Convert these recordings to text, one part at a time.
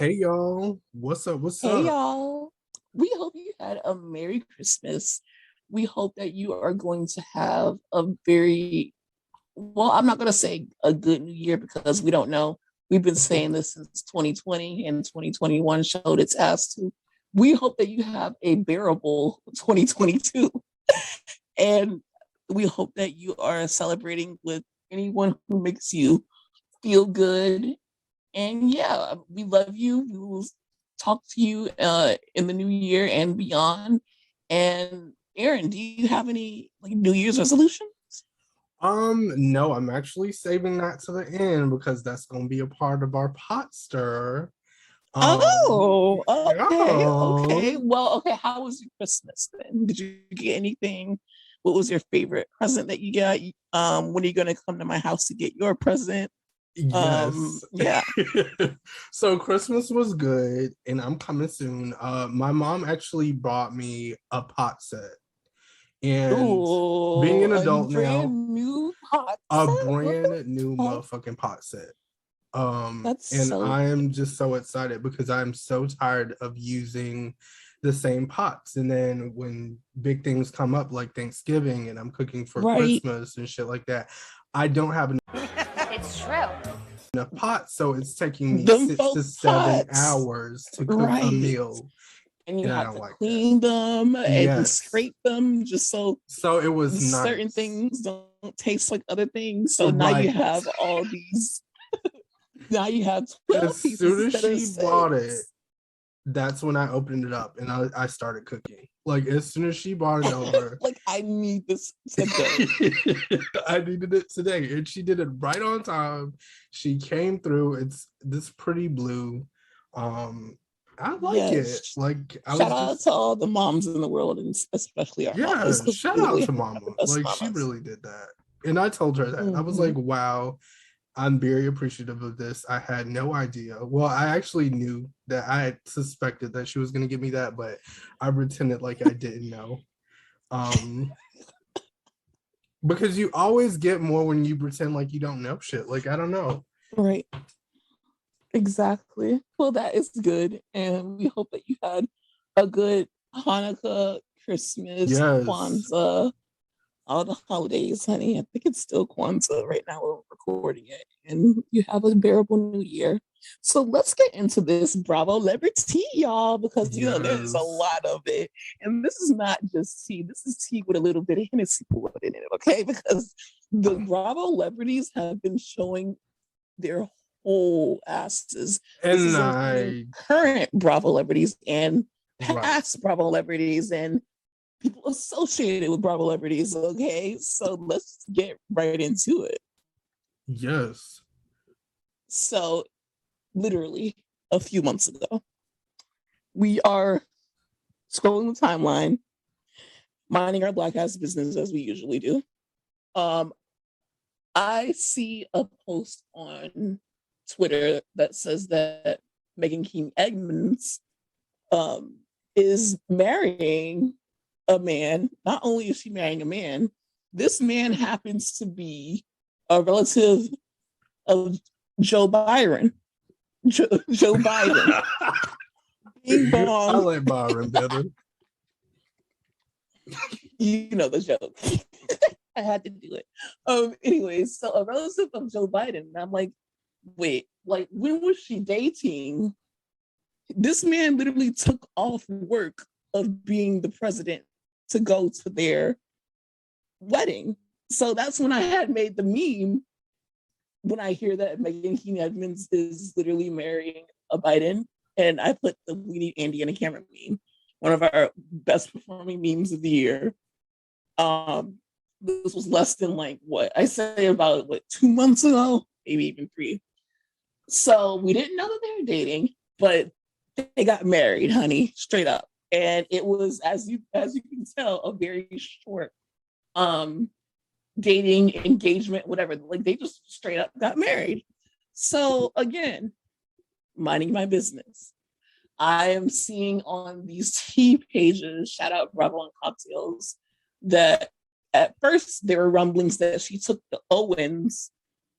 Hey y'all, what's up? What's Hey up? y'all. We hope you had a Merry Christmas. We hope that you are going to have a very, well, I'm not going to say a good new year because we don't know. We've been saying this since 2020 and 2021 showed its ass to. We hope that you have a bearable 2022. And we hope that you are celebrating with anyone who makes you feel good. And yeah, we love you. We will talk to you in the new year and beyond. And Aaron, do you have any like New Year's resolution? No, I'm actually saving that to the end because that's gonna be a part of our pot stir. Oh, okay, Yeah. okay. Well, okay. How was your Christmas then? Did you get anything? What was your favorite present that you got? When are you gonna come to my house to get your present? Yes. Yeah. So Christmas was good and I'm coming soon. My mom actually bought me a pot set. And being Ooh, an a adult now, brand new pot a set. What brand the new fuck? motherfucking pot set. That's And so I am just so excited because I'm so tired of using the same pots. And then when big things come up like Thanksgiving and I'm cooking for right. Christmas and shit like that, I don't have It's true. enough pots. So it's taking me Them 6 to folk 7 pots. hours to cook a Right. meal. And you And I have don't to like that. clean them and Yes. scrape them just so So it was certain nice. things don't taste like other things. So now you Right. have all these, now you have As 12 pieces soon as instead of she bought it, six. that's when I opened it up and I started cooking. Like as soon as she brought it over, Like, I need this today. I needed it today, and she did it right on time. She came through. It's this pretty blue. I like it. Yes. Like I Shout was out just, to all the moms in the world and especially our yeah. mamas because we Shout out literally to have the Mama. best Like she mamas. really did that, and I told her that. I was Mm-hmm. like, wow. I'm very appreciative of this. I had no idea. Well, I actually knew that I had suspected that she was going to give me that, but I pretended like I didn't know. Um, because you always get more when you pretend like you don't know shit. Like, I don't know. Right. Exactly. Well, that is good. And we hope that you had a good Hanukkah, Christmas, Yes. Kwanzaa, all the holidays, honey. I think it's still Kwanzaa right now. We're recording it. And you have a bearable new year. So let's get into this Bravo Liberty, y'all, because, there's a Yes. lot of it. And this is not just tea. This is tea with a little bit of Hennessy poured in it, okay? Because the Bravo celebrities have been showing their whole asses. This And is including I, current Bravo celebrities and right. past Bravo celebrities and people associated with Bravo celebrities. Okay, so let's get right into it. Yes. So, literally a few months ago, we are scrolling the timeline, minding our black ass business as we usually do. Um, I see a post on Twitter that says that Meghan King Edmonds um, is marrying a man. Not only is she marrying a man, this man happens to be a relative of Joe Byron. Joe Biden. Bing I bong. like Byron better. You know the joke. I had to do it. Anyways, so a relative of Joe Biden. And I'm like, wait, like when was she dating? This man literally took off work of being the president to go to their wedding. So that's when I had made the meme when I hear that Meghan King Edmonds is literally marrying a Biden. And I put the "We Need Andy" in a camera meme, one of our best performing memes of the year. This was less than like what I say about 2 months ago, maybe even 3. So we didn't know that they were dating, but they got married, honey, straight up. And it was, as you can tell, a very short um dating engagement, whatever. Like they just straight up got married. So again, minding my business. I am seeing on these tea pages, shout out Bravo and Cocktails, that at first there were rumblings that she took the Owens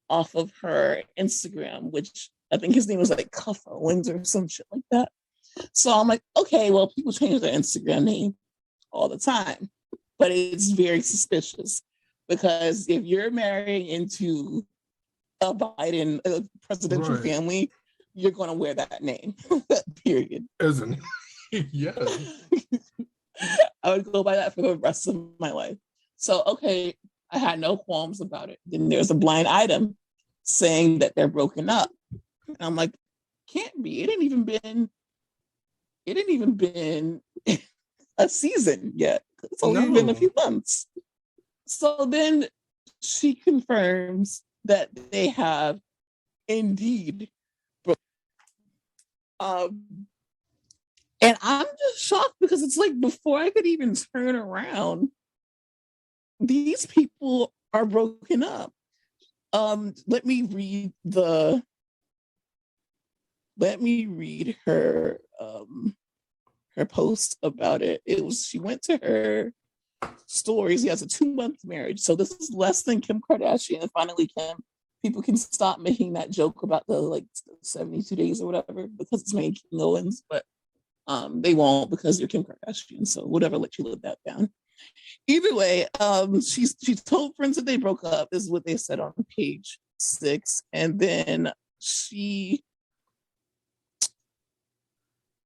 off of her Instagram, which I think his name was like Cuffe Owens or some shit like that. So I'm like, okay, well, people change their Instagram name all the time, but it's very suspicious because if you're marrying into a Biden presidential family, you're going to wear that name, period. Isn't it? Yes. I would go by that for the rest of my life. So, okay, I had no qualms about it. Then there's a blind item saying that they're broken up. And I'm like, can't be. It ain't even been a season yet. It's only been a few months. So then she confirms that they have indeed broken. And I'm just shocked because it's like before I could even turn around, these people are broken up. Let me read her post about it. She went to her stories. He has a 2-month marriage, so this is less than Kim Kardashian. Finally, Kim, people can stop making that joke about the like 72 days or whatever because it's Meghan King Owens, but they won't because you're Kim Kardashian. So whatever, let you live that down. Either way, she told friends that they broke up, is what they said on page 6, and then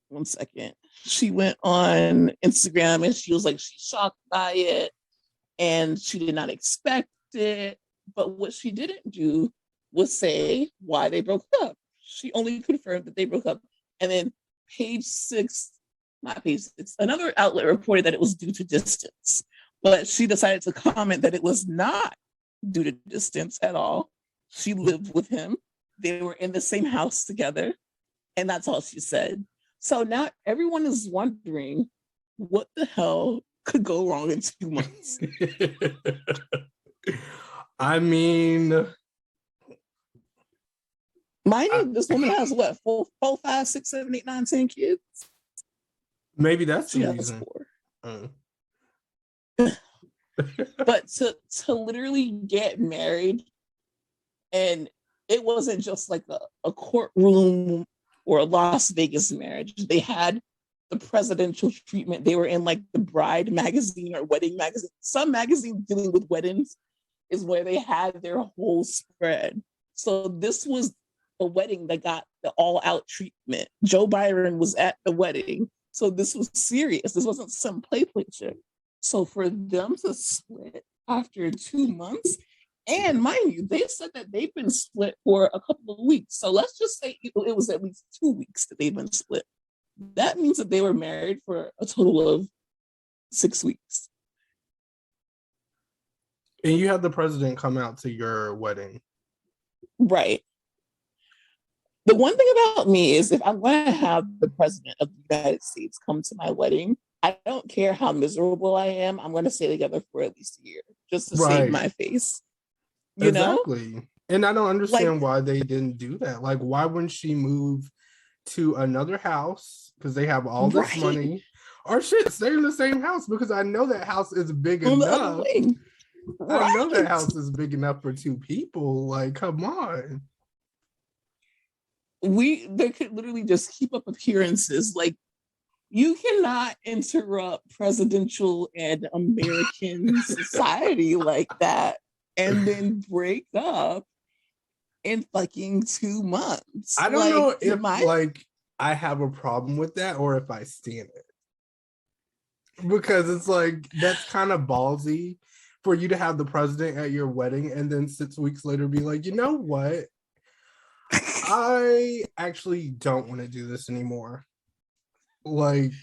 one second. She went on Instagram and she was like, she's shocked by it and she did not expect it. But what she didn't do was say why they broke up. She only confirmed that they broke up. And then page 6, not page 6, another outlet reported that it was due to distance. But she decided to comment that it was not due to distance at all. She lived with him. They were in the same house together. And that's all she said. So now everyone is wondering what the hell could go wrong in 2 months. I mean, mind you, this woman has what, 4, 5, 6, 7, 8, 9, 10 kids? Maybe that's the reason. But to literally get married, and it wasn't just like a courtroom or a Las Vegas marriage. They had the presidential treatment. They were in like the Bride magazine or Wedding magazine. Some magazine dealing with weddings is where they had their whole spread. So this was a wedding that got the all-out treatment. Joe Biden was at the wedding. So this was serious. This wasn't some play shit. So for them to split after 2 months, and mind you, they said that they've been split for a couple of weeks. So let's just say it was at least 2 weeks that they've been split. That means that they were married for a total of 6 weeks. And you had the president come out to your wedding. Right. The one thing about me is if I'm going to have the president of the United States come to my wedding, I don't care how miserable I am. I'm going to stay together for at least a year just to save my face. You exactly. know? And I don't understand why they didn't do that. Like, why wouldn't she move to another house because they have all this money? Or shit, stay in the same house because I know that house is big enough. I know that house is big enough for 2 people. Like, come on. They could literally just keep up appearances. Like, you cannot interrupt presidential and American society like that and then break up in fucking 2 months. I don't know if like I have a problem with that or if I stand it. Because it's like, that's kind of ballsy for you to have the president at your wedding and then 6 weeks later be like, you know what? I actually don't want to do this anymore. Like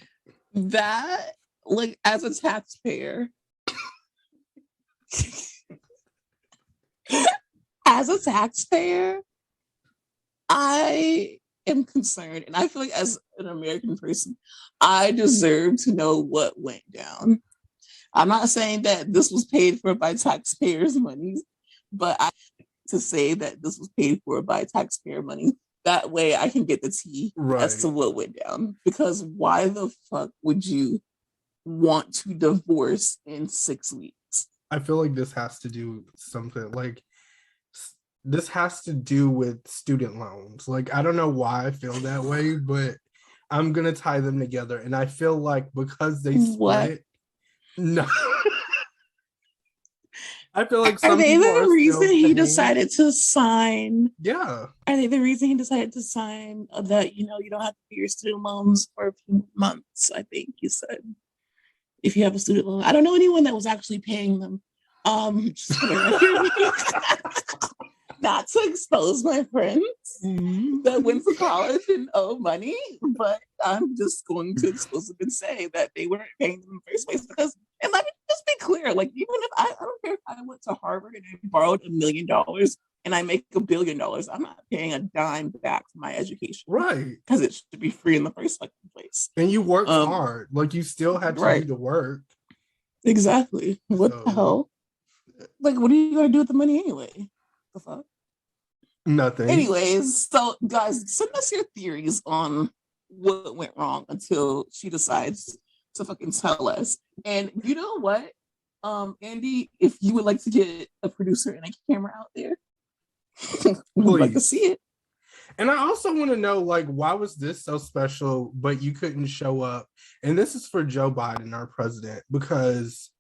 that, like, as a taxpayer, I am concerned, and I feel like as an American person, I deserve to know what went down. I'm not saying that this was paid for by taxpayers' money, but I to say that this was paid for by taxpayer money. That way I can get the tea as to what went down. Because why the fuck would you want to divorce in 6 weeks? I feel like this has to do something like this has to do with student loans. Like, I don't know why I feel that way, but I'm gonna tie them together. And I feel like because they What? split, no. I feel like Are some they people the are reason still he paying. decided to sign? Yeah, Are they the reason he decided to sign that, you know, you don't have to pay your student loans for a few months? I think you said if you have a student loan. I don't know anyone that was actually paying them. Just for the record. Not to expose my friends that went to college and owe money, but I'm just going to expose them and say that they weren't paying them in the first place. Because, and let me just be clear, like, even if I don't care if I went to Harvard and I borrowed $1 million and I make $1 billion, I'm not paying a dime back for my education. right. Because it should be free in the first fucking place. And you worked hard. Like, you still had to do the work. Exactly. What So, the hell? Like, what are you going to do with the money anyway? The fuck? nothing. Anyways, so guys, send us your theories on what went wrong until she decides to fucking tell us. And you know what? Andy, if you would like to get a producer and a camera out there, we'd like to see it. And I also want to know, like, why was this so special, but you couldn't show up? And this is for Joe Biden, our president, because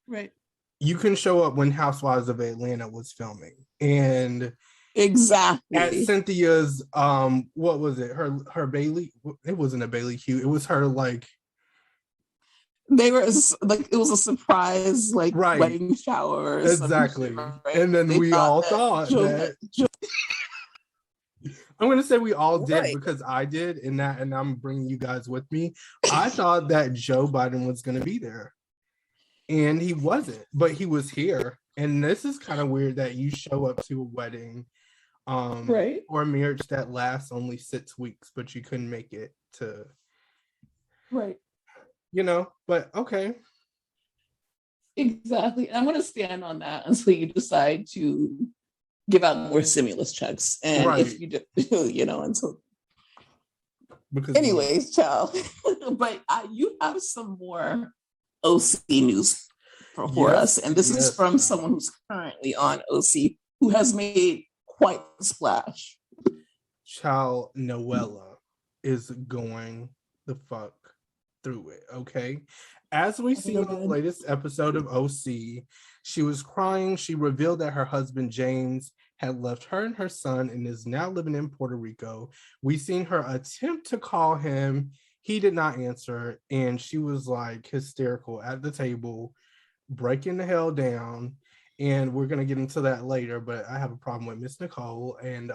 you can show up when Housewives of Atlanta was filming. And exactly at Cynthia's, what was it? Her Bailey? It wasn't a Bailey Q. It was her, like, they were like, it was a surprise, like, wedding shower. Exactly. Shit, right? And then we all thought that. I'm gonna say we all did because I did, and I'm bringing you guys with me. I thought that Joe Biden was gonna be there, and he wasn't, but he was here. And this is kind of weird that you show up to a wedding, or a marriage that lasts only 6 weeks, but you couldn't make it to, you know. But okay, exactly. And I'm gonna stand on that until you decide to give out more stimulus checks, and if you do, you know, until. Because anyways, child. But you have some more OC news for us, and this is from someone who's currently on OC who has made quite the splash. Child, Noella is going the fuck through it. Okay, as we see in the latest episode of OC, she was crying. She revealed that her husband James had left her and her son and is now living in Puerto Rico. We seen her attempt to call him. He did not answer, and she was like hysterical at the table, breaking the hell down. And we're gonna get into that later, but I have a problem with Miss Nicole, and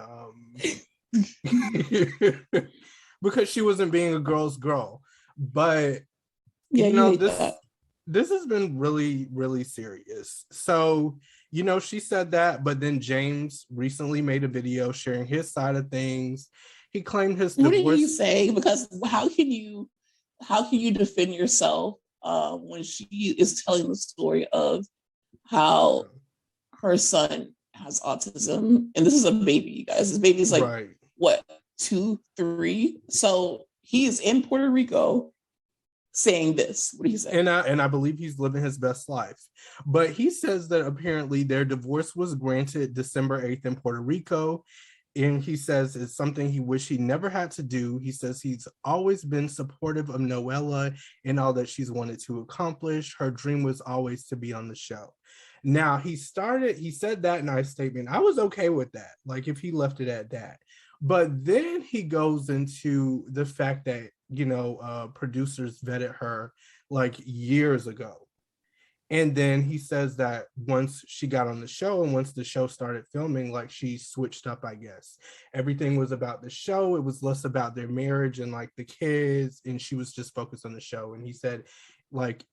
because she wasn't being a girl's girl. But you know, this has been really, really serious. So, you know, she said that, but then James recently made a video sharing his side of things. He claimed his divorce. What did he say? Because how can you defend yourself when she is telling the story of how her son has autism, and this is a baby, you guys. This baby's like what, 2, 3? So he's in Puerto Rico saying this. What do you say? And I believe he's living his best life. But he says that apparently their divorce was granted December 8th in Puerto Rico. And he says it's something he wished he never had to do. He says he's always been supportive of Noella and all that she's wanted to accomplish. Her dream was always to be on the show. Now, he said that nice statement. I was okay with that, like if he left it at that. But then he goes into the fact that, you know, producers vetted her like years ago. And then he says that once she got on the show and once the show started filming, like she switched up, I guess. Everything was about the show. It was less about their marriage and like the kids. And she was just focused on the show. And he said, like,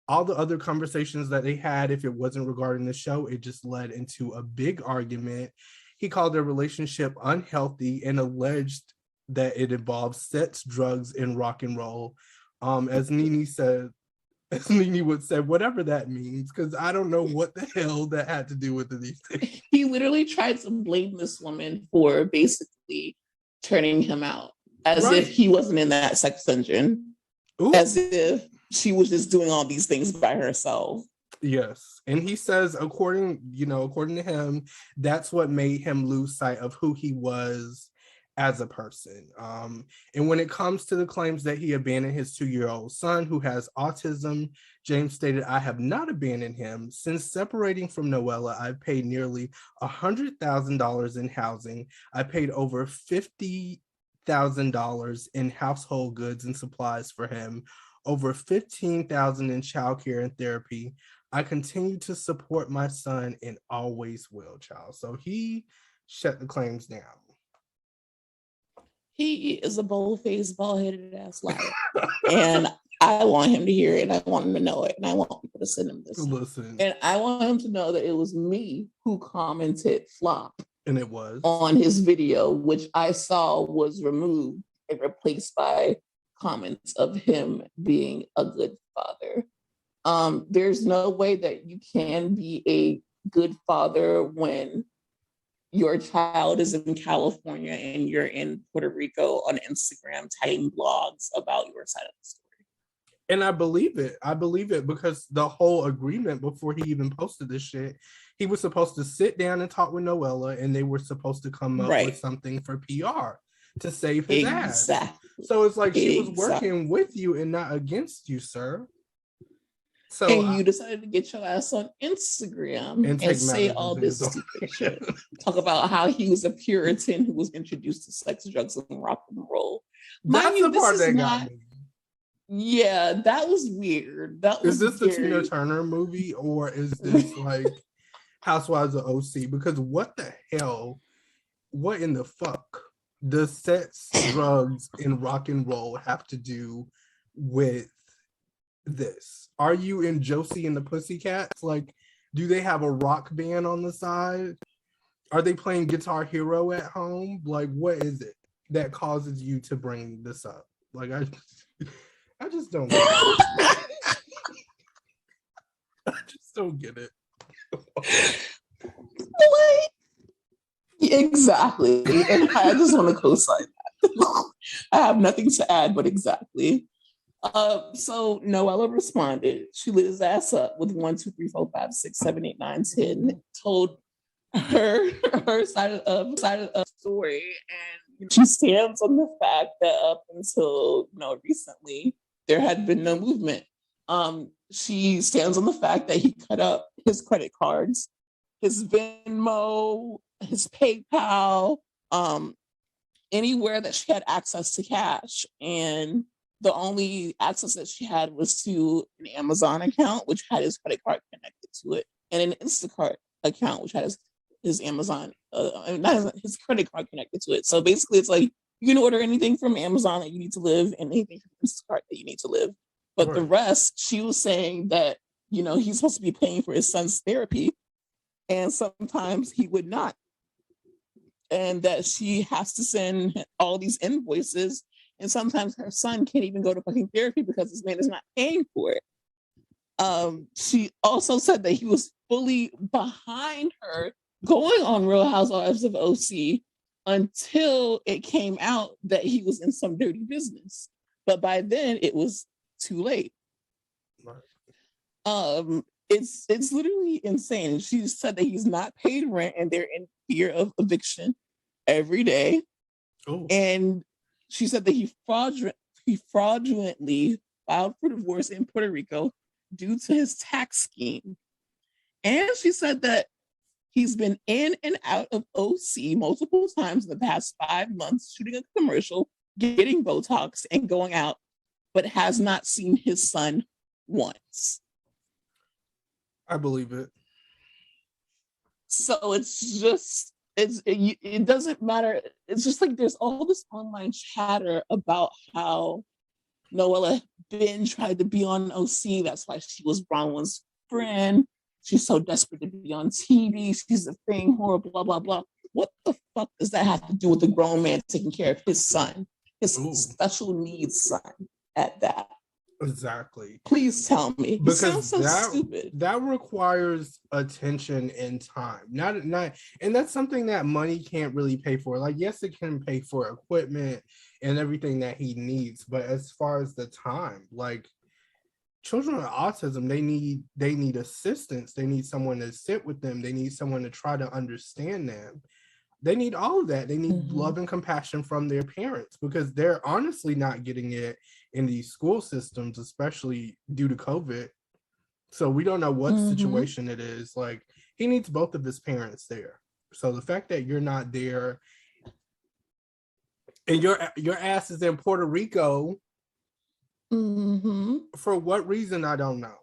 all the other conversations that they had, if it wasn't regarding the show, it just led into a big argument. He called their relationship unhealthy and alleged that it involves sex, drugs, and rock and roll. As Nene would say, whatever that means, because I don't know what the hell that had to do with these things. He literally tried to blame this woman for basically turning him out, as if he wasn't in that sex dungeon, as if she was just doing all these things by herself. Yes. And he says, according to him, that's what made him lose sight of who he was as a person. And when it comes to the claims that he abandoned his 2-year-old son who has autism, James stated, I have not abandoned him. Since separating from Noella, I've paid nearly $100,000 in housing. I paid over $50,000 in household goods and supplies for him, over $15,000 in childcare and therapy. I continue to support my son and always will, child. So he shut the claims down. He is a bold-faced, bald-headed ass liar. And I want him to hear it, and I want him to know it, and I want people to send him this. Listen. And I want him to know that it was me who commented flop. And it was. On his video, which I saw was removed and replaced by comments of him being a good father. There's no way that you can be a good father when your child is in California and you're in Puerto Rico on Instagram typing blogs about your side of the story. And I believe it because the whole agreement before he even posted this shit, he was supposed to sit down and talk with Noella, and they were supposed to come up with something for PR to save his ass. So it's like she was working with you and not against you, sir. So and you decided to get your ass on Instagram and say all this stupid shit. Talk about how he was a Puritan who was introduced to sex, drugs, and rock and roll. That's the part that got me. Yeah, that was weird. Is this the Tina Turner movie, or is this like Housewives of OC? Because what the hell, what in the fuck does sex, drugs, and rock and roll have to do with this? Are you in Josie and the Pussycats? Like, do they have a rock band on the side? Are they playing Guitar Hero at home? Like, what is it that causes you to bring this up? Like, I just don't get it. I just don't get it. Exactly. And I just want to co-sign that. I have nothing to add, but exactly. So Noella responded. She lit his ass up with 1, 2, 3, 4, 5, 6, 7, 8, 9, 10. Told her side of the story, and she stands on the fact that up until recently there had been no movement. She stands on the fact that he cut up his credit cards, his Venmo, his PayPal, anywhere that she had access to cash, and the only access that she had was to an Amazon account, which had his credit card connected to it, and an Instacart account, which had his Amazon, not his credit card connected to it. So basically, it's like you can order anything from Amazon that you need to live, and anything from Instacart that you need to live. But right. The rest, she was saying that he's supposed to be paying for his son's therapy, and sometimes he would not, and that she has to send all these invoices. And sometimes her son can't even go to fucking therapy because his man is not paying for it. She also said that he was fully behind her going on Real Housewives of OC until it came out that he was in some dirty business. But by then it was too late. It's literally insane. She said that he's not paid rent and they're in fear of eviction every day. Oh. And she said that he fraudulently filed for divorce in Puerto Rico due to his tax scheme. And she said that he's been in and out of OC multiple times in the past 5 months, shooting a commercial, getting Botox, and going out, but has not seen his son once. I believe it. So it doesn't matter. It's just like there's all this online chatter about how Noella Ben tried to be on OC. That's why she was Bronwyn's friend. She's so desperate to be on TV. She's a thing whore, blah, blah, blah. What the fuck does that have to do with a grown man taking care of his son, his special needs son at that? Exactly. Please tell me. Because it sounds so stupid. That requires attention and time. Not, and that's something that money can't really pay for. Like, yes, it can pay for equipment and everything that he needs, but as far as the time, like, children with autism, they need assistance. They need someone to sit with them. They need someone to try to understand them. They need all of that. They need love and compassion from their parents, because they're honestly not getting it in these school systems, especially due to COVID. So we don't know what situation it is. Like, he needs both of his parents there. So the fact that you're not there and your ass is in Puerto Rico, for what reason, I don't know.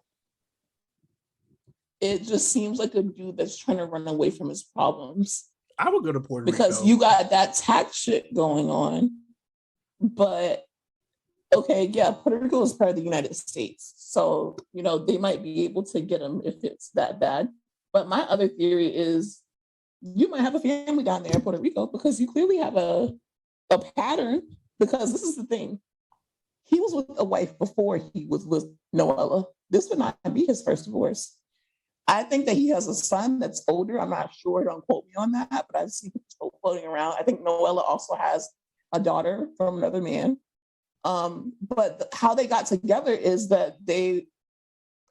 It just seems like a dude that's trying to run away from his problems. I would go to Puerto Rico. Because you got that tax shit going on. But, okay, yeah, Puerto Rico is part of the United States. So, you know, they might be able to get him if it's that bad. But my other theory is you might have a family down there in Puerto Rico, because you clearly have a pattern. Because this is the thing. He was with a wife before he was with Noella. This would not be his first divorce. I think that he has a son that's older. I'm not sure. Don't quote me on that, but I've seen people floating around. I think Noella also has a daughter from another man. But how they got together is that they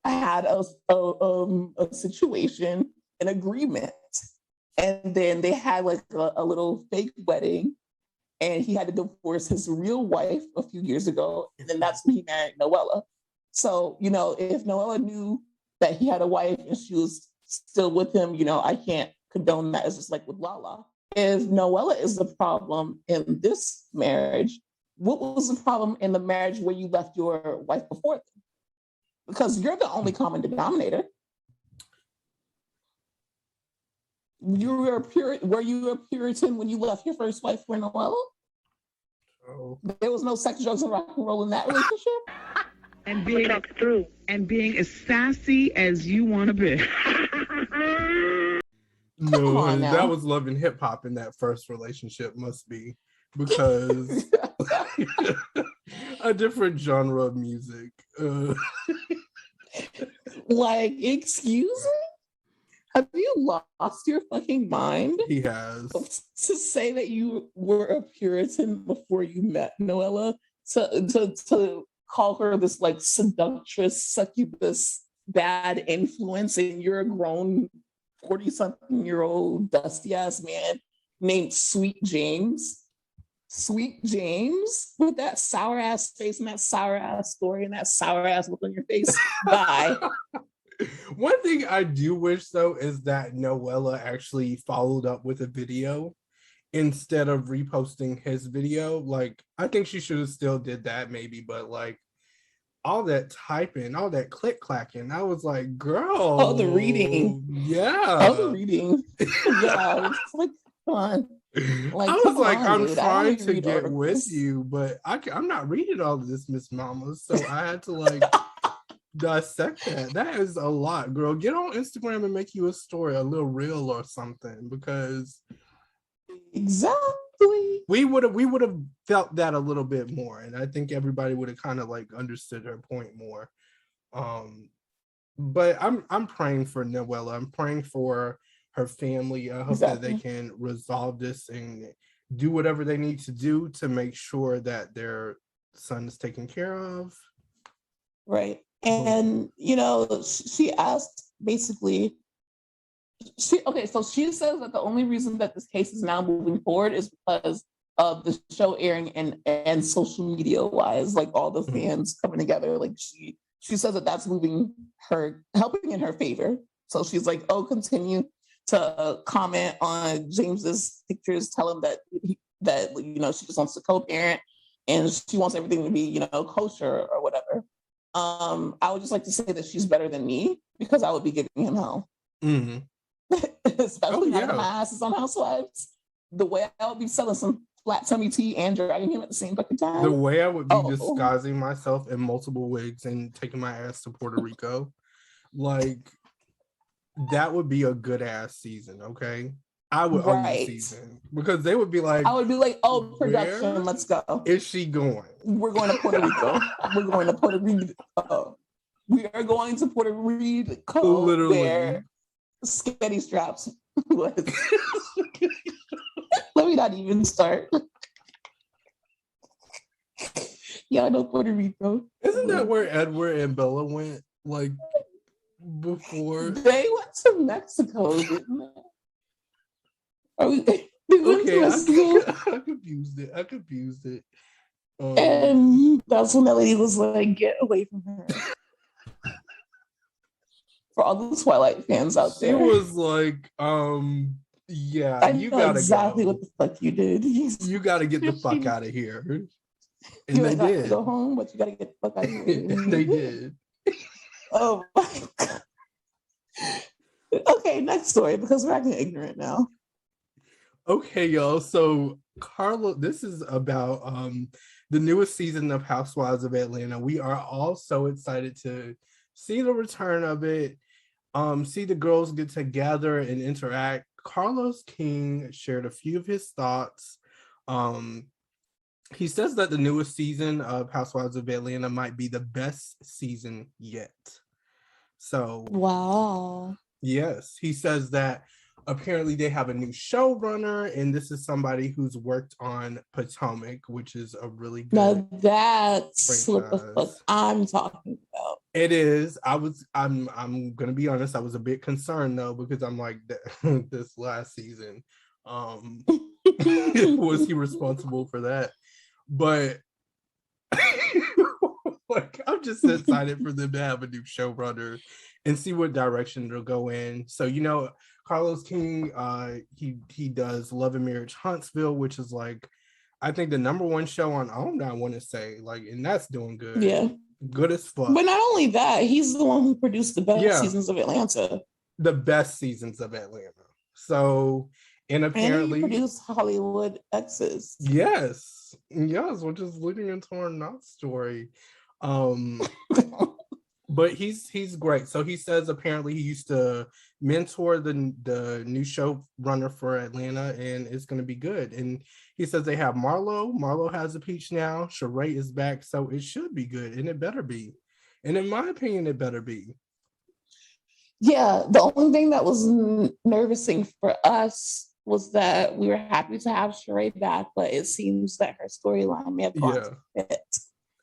had a situation, an agreement, and then they had like a little fake wedding, and he had to divorce his real wife a few years ago, and then that's when he married Noella. So, you know, if Noella knew that he had a wife and she was still with him, you know, I can't condone that. It's just like with Lala. If Noella is the problem in this marriage, what was the problem in the marriage where you left your wife before them? Because you're the only common denominator. Were you a Puritan when you left your first wife for Noella? Oh. There was no sex, drugs, and rock and roll in that relationship? And being as sassy as you want to be. No, that was love and hip hop in that first relationship, must be, because a different genre of music. Like, excuse me? Have you lost your fucking mind? He has. To say that you were a Puritan before you met Noella, to call her this like seductress, succubus, bad influence, and you're a grown 40-something-year-old dusty ass man named Sweet James. Sweet James with that sour ass face and that sour ass story and that sour ass look on your face. Bye. One thing I do wish though is that Noella actually followed up with a video instead of reposting his video. Like, I think she should have still did that maybe, but like all that typing, all that click clacking, I was like, girl. Oh, the reading. Yeah. Oh, the reading. Yeah. It's like, come on. Like, I was like, I'm trying to get articles with you, but I'm not reading all of this, Miss Mama. So I had to like dissect that. That is a lot, girl. Get on Instagram and make you a story, a little reel or something, because exactly we would have felt that a little bit more, and I think everybody would have kind of like understood her point more. But I'm praying for Noella. I'm praying for her family. I hope that they can resolve this and do whatever they need to do to make sure that their son is taken care of. Right. And, you know, she asked basically, so she says that the only reason that this case is now moving forward is because of the show airing and social media wise, like all the fans coming together. Like she says that that's helping in her favor. So she's like, oh, continue to comment on James's pictures, tell him that you know, she just wants to co-parent and she wants everything to be, you know, kosher or whatever. I would just like to say that she's better than me because I would be giving him hell. Especially now that my ass is on Housewives. The way I would be selling some flat tummy tea and dragging him at the same fucking time. The way I would be disguising myself in multiple wigs and taking my ass to Puerto Rico, like that would be a good ass season. Okay, I would own the season because they would be like, I would be like, oh, production, let's go. Is she going? We're going to Puerto Rico. We're going to Puerto Rico. We are going to Puerto Rico. Literally. Where Sketty Straps was. Let me not even start. Yeah, I know Puerto Rico. Isn't that where Edward and Bella went? Like before? They went to Mexico, didn't they? Are we, they went to Okay, Mexico. I confused it. And that's when that lady was like, "Get away from her." For all the Twilight fans out She there, was like, yeah, I you know gotta exactly go. what the fuck you did. You gotta get the fuck out of here. And You they ain't got to did. go home, but you gotta get the fuck out of here. And they did. Oh my god. Okay, next story, because we're acting ignorant now. Okay, y'all. So Carla, this is about the newest season of Housewives of Atlanta. We are all so excited to see the return of it. See the girls get together and interact. Carlos King shared a few of his thoughts. He says that the newest season of Housewives of Atlanta might be the best season yet. So, Wow. yes, he says that apparently they have a new showrunner, and this is somebody who's worked on Potomac, which is a really good. Now that's what the franchise. fuck I'm talking about. It is. I'm gonna be honest. I was a bit concerned though, because I'm like, this last season, was he responsible for that? But like, I'm just excited for them to have a new showrunner and see what direction they'll go in. So, you know, Carlos King, he does Love and Marriage Huntsville, which is like, I think the #1 show on OWN, I want to say, like, and that's doing good. Yeah. Good as fuck. But not only that, he's the one who produced the best seasons of Atlanta. The best seasons of Atlanta. So, and apparently, and he produced Hollywood X's. Yes, which is leading into our not story. But he's great. So he says apparently he used to mentor the new showrunner for Atlanta, and it's going to be good. And he says they have Marlo. Marlo has a peach now. Sheree is back, so it should be good, and it better be. And in my opinion, it better be. Yeah, the only thing that was nervousing for us was that we were happy to have Sheree back, but it seems that her storyline may have gone to fit.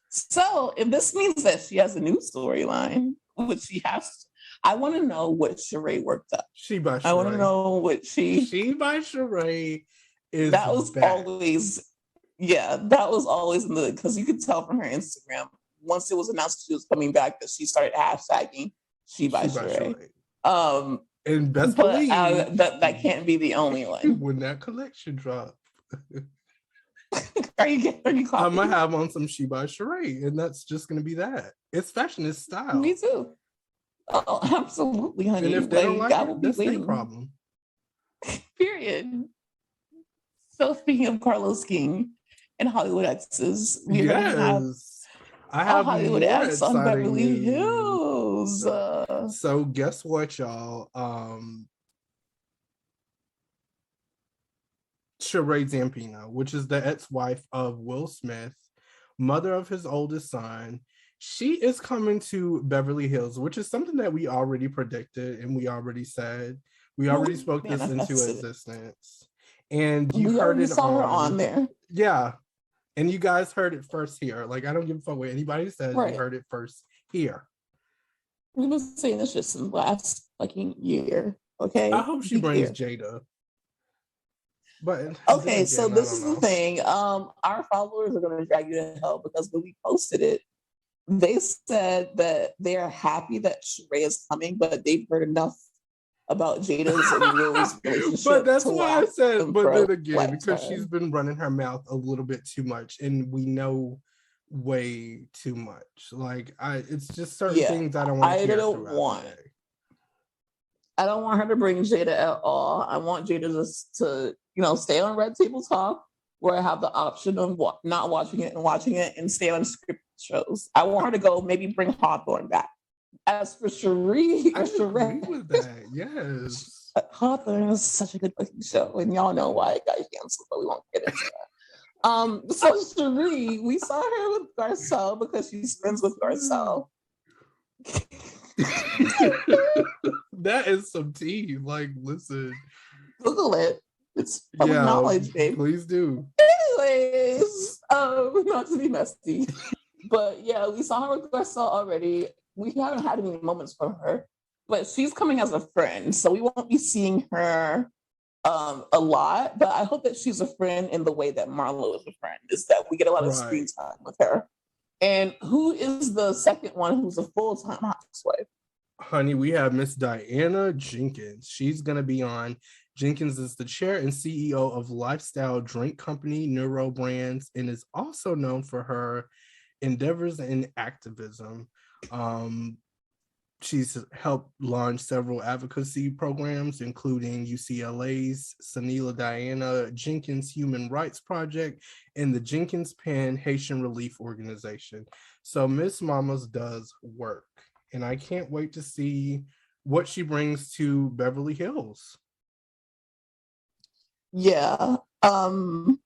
So if this means that she has a new storyline, which she has, I want to know what Sheree worked up. She by Sheree. I want to know what she by Sheree is. That was back. always, that was always in the, because you could tell from her Instagram once it was announced she was coming back that she started hashtagging she by Sheree. And best believe that can't be the only one. When that collection drop. Are you I'm gonna have on some She by Sheree, and that's just gonna be that. It's fashion, it's style. Me too. Oh, absolutely, honey. And if they don't like it, that's their problem. Period. So speaking of Carlos King and Hollywood X's, we're gonna have I have Hollywood X on Beverly Hills. So guess what, y'all? Sheree Zampino, which is the ex-wife of Will Smith, mother of his oldest son, she is coming to Beverly Hills, which is something that we already predicted and we already said. We already spoke this into existence. And you heard it saw her on there. Yeah. And you guys heard it first here. Like, I don't give a fuck what anybody says. You heard it first here. We've been saying this just in the last fucking year. Okay. I hope she brings Jada. But okay, again, so this is the thing. Our followers are going to drag you to hell because when we posted it, they said that they are happy that Sheree is coming, but they've heard enough about Jada's and Will's relationship. But that's why I said, but then again, because she's been running her mouth a little bit too much, and we know way too much. Like, it's just certain things I don't want to hear. I don't want her to bring Jada at all. I want Jada just to, stay on Red Table Talk, where I have the option of not watching it and watching it, and stay on scripted shows. I want her to go maybe bring Hawthorne back. As for Sheree, I agree with that. Yes, Hawthorne is such a good fucking show, and y'all know why it got canceled, but we won't get into that. So Sheree, we saw her with Garcelle because she's friends with Garcelle. That is some tea. Like, listen, Google it. It's public knowledge, babe. Please do. Anyways, not to be messy. But yeah, we saw her with Garcelle already. We haven't had any moments from her, but she's coming as a friend, so we won't be seeing her a lot. But I hope that she's a friend in the way that Marlo is a friend, is that we get a lot of screen time with her. And who is the second one who's a full-time housewife? Honey, we have Miss Diana Jenkins. She's going to be on. Jenkins is the chair and CEO of lifestyle drink company Neuro Brands and is also known for her endeavors in activism. She's helped launch several advocacy programs, including UCLA's Sanila Diana Jenkins Human Rights Project and the Jenkins Pen Haitian Relief Organization. So Miss Mamas does work, and I can't wait to see what she brings to Beverly Hills. Yeah. The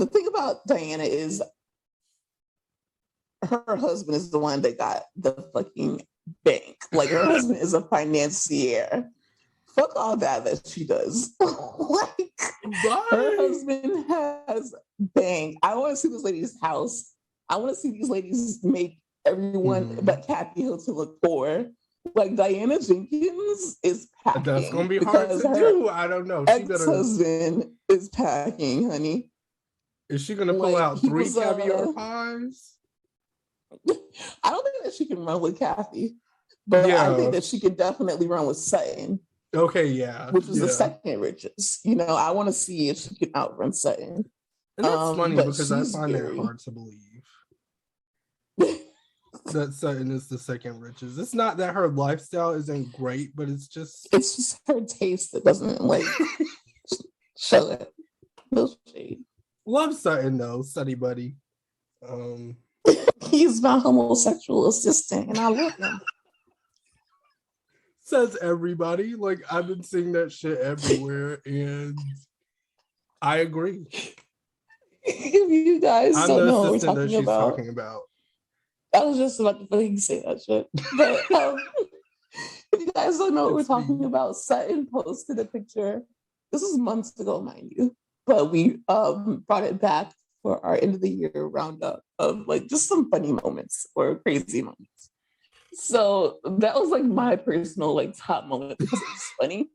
thing about Diana is her husband is the one that got the fucking bank. Like, her husband is a financier. Fuck all that she does. Like, her husband has bank. I want to see this lady's house. I want to see these ladies make everyone but Kathy Hill to look poor. Like, Diana Jenkins is packing. That's gonna be hard to do. I don't know. Ex-husband is packing, honey. Is she gonna pull out 3 caviar pies? I don't think that she can run with Kathy, but yeah. I think that she can definitely run with Sutton. Okay, yeah. Which is the second richest. You know, I want to see if she can outrun Sutton. And that's funny because I find that hard to believe. That Sutton is the second richest. It's not that her lifestyle isn't great, but it's just her taste that doesn't like show it. No shade. Love Sutton though, study buddy. He's my homosexual assistant, and I love him. Says everybody. Like, I've been seeing that shit everywhere, and I agree. If you guys don't know what we're talking about. I was just about to fucking say that shit. But if you guys don't know what we're talking about, Sutton posted a picture. This was months ago, mind you, but we brought it back for our end of the year roundup of like just some funny moments or crazy moments. So that was like my personal like top moment because it was funny.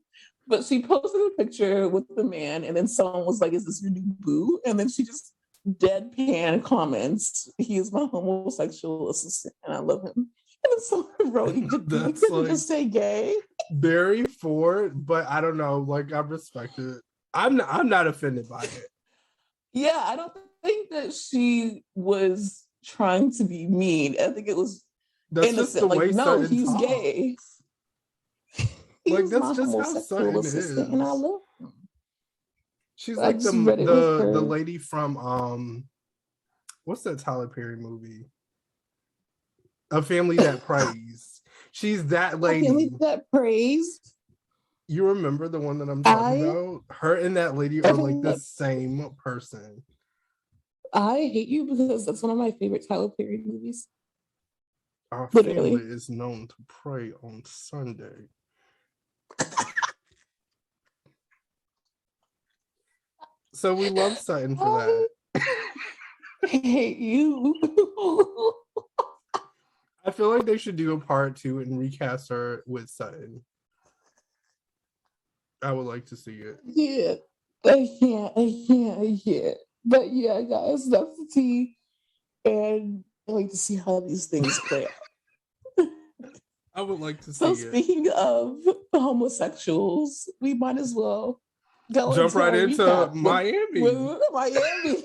But she posted a picture with the man, and then someone was like, "Is this your new boo?" And then she just deadpan comments, "He is my homosexual assistant, and I love him." And then someone wrote, "You couldn't like, just say gay." Very forward, but I don't know. Like, I respect it. I'm not offended by it. Yeah, I don't think that she was trying to be mean. I think it was innocent. Just the way no, he's talks. Gay. Like, that's just how Sutton is. And I love him. She's like the lady from what's that Tyler Perry movie? A Family That Prays. She's that lady. A Family That Prays. You remember the one that I'm talking about? Her and that lady are like the same person. I hate you because that's one of my favorite Tyler Perry movies. Our family is known to pray on Sunday. So we love Sutton for that. I hate you. I feel like they should do a part 2 and recast her with Sutton. I would like to see it. Yeah. Yeah. But yeah, guys, that's the tea. And I like to see how these things play out. I would like to see it. So speaking of homosexuals, we might as well jump right into Miami. Miami.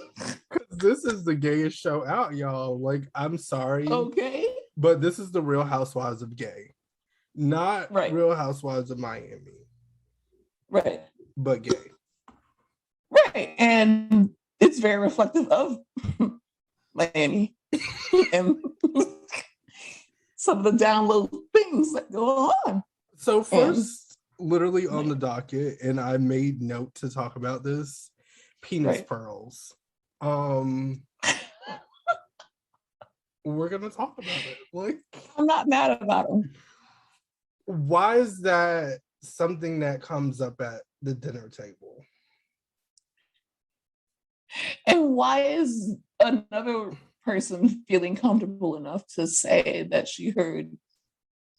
This is the gayest show out, y'all. Like, I'm sorry. Okay. But this is the Real Housewives of Gay. Not Real Housewives of Miami. Right. But gay. Right. And it's very reflective of Miami and some of the down low things that go on. So first, literally on the docket, and I made note to talk about this, penis pearls. We're gonna talk about it. Like, I'm not mad about them. Why is that something that comes up at the dinner table? And why is another person feeling comfortable enough to say that she heard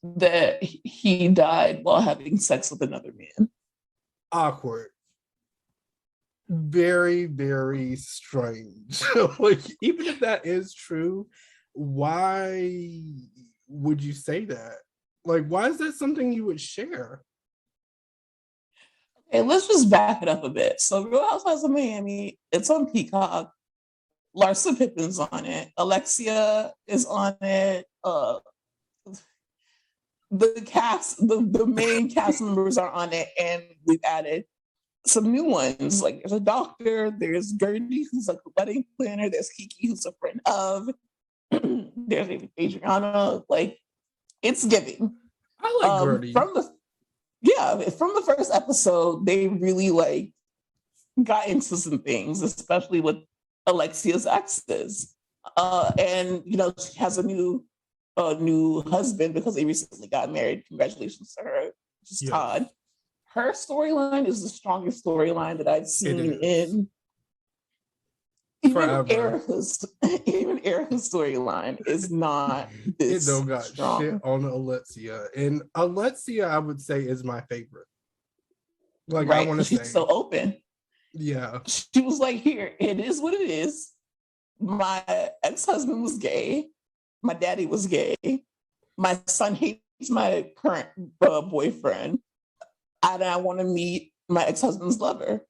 that he died while having sex with another man. Awkward. Very, very strange. Like, even if that is true, why would you say that? Like, why is that something you would share? Okay, let's just back it up a bit. So Real Housewives of Miami, it's on Peacock. Larsa Pippen's on it. Alexia is on it. The cast, the main cast members are on it, and we've added some new ones. Like there's a doctor, there's Gertie, who's like a wedding planner, there's Kiki, who's a friend of, there's Adriana. Like it's giving. I like Gertie. From the first episode, they really like got into some things, especially with Alexia's exes. And you know, she has a new husband because they recently got married. Congratulations to her, which is Todd. Her storyline is the strongest storyline that I've seen in even Erica's storyline is not this. It don't got strong. Shit on Alexia. And Alexia, I would say, is my favorite. Like, right. I want to say. She's so open. Yeah. She was like, here, it is what it is. My ex-husband was gay. My daddy was gay. My son hates my current boyfriend. I want to meet my ex-husband's lover.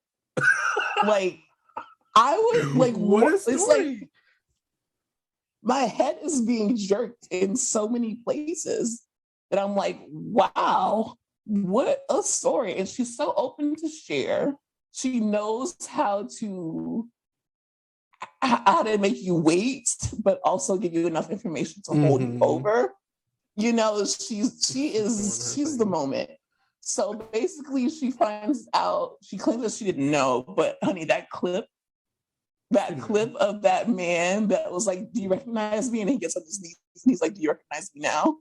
Like, I would like what a story. It's like my head is being jerked in so many places that I'm like, wow, what a story. And she's so open to share. She knows how to make you wait, but also give you enough information to hold you over. You know, she's the moment. So basically she finds out, she claims that she didn't know, but honey, that clip of that man that was like, do you recognize me? And he gets on his knees and he's like, do you recognize me now?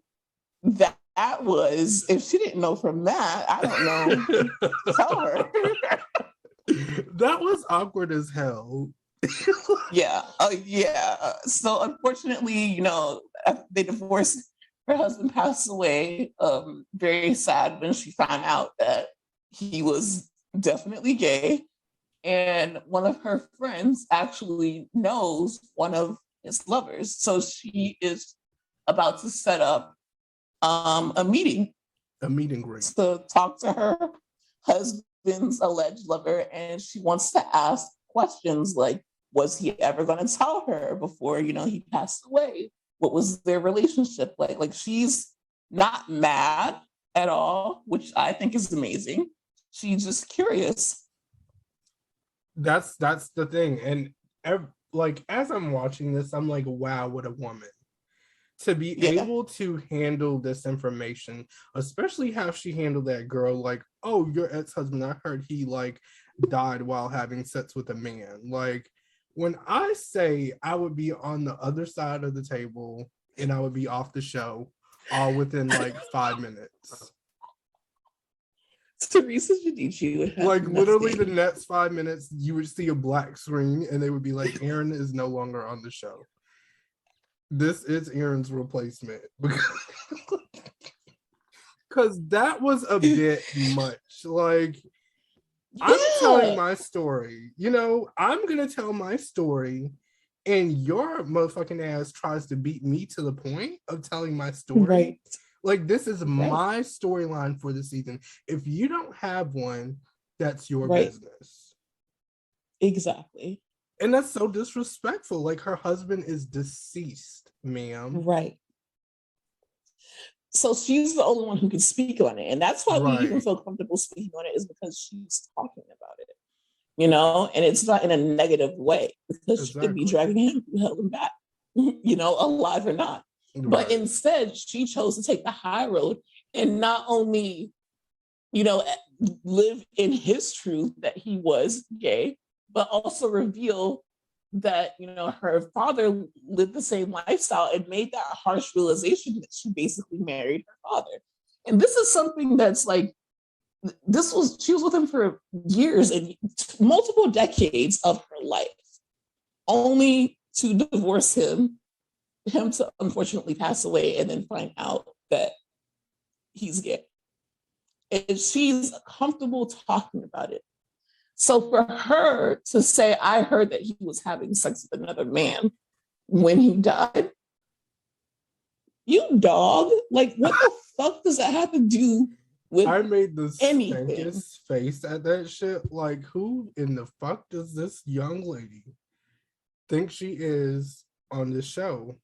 That was, if she didn't know from that, I don't know. Tell her. That was awkward as hell. Yeah. So unfortunately, you know, they divorced. Her husband passed away. Very sad when she found out that he was definitely gay. And one of her friends actually knows one of his lovers. So she is about to set up a meeting great, to talk to her husband's alleged lover. And she wants to ask questions like, was he ever going to tell her before, you know, he passed away? What was their relationship like? Like, she's not mad at all, which I think is amazing. She's just curious. That's the thing. And like, as I'm watching this, I'm like, wow, what a woman. To be able to handle this information, especially how she handled that girl, like, oh, your ex-husband, I heard he like died while having sex with a man. Like, when I say I would be on the other side of the table and I would be off the show all within like 5 minutes. Teresa Giudice would have like literally the next 5 minutes, you would see a black screen and they would be like, Aaron is no longer on the show. This is Aaron's replacement. Because that was a bit much. Like, I'm telling my story. You know, I'm going to tell my story and your motherfucking ass tries to beat me to the point of telling my story. Right. Like, this is my storyline for the season. If you don't have one, that's your business. Exactly. And that's so disrespectful. Like, her husband is deceased, ma'am. Right. So she's the only one who can speak on it. And that's why we even feel comfortable speaking on it, is because she's talking about it. You know, and it's not in a negative way, because she could be dragging him, held him back, you know, alive or not. Right. But instead, she chose to take the high road and not only, you know, live in his truth that he was gay, but also reveal that, you know, her father lived the same lifestyle and made that harsh realization that she basically married her father. And this is something that's like, she was with him for years and multiple decades of her life, only to divorce him to unfortunately pass away and then find out that he's gay. And she's comfortable talking about it. So for her to say, I heard that he was having sex with another man when he died, you dog, like what the fuck does that have to do with I made the anything? stankest face at that shit. Like, who in the fuck does this young lady think she is on the show?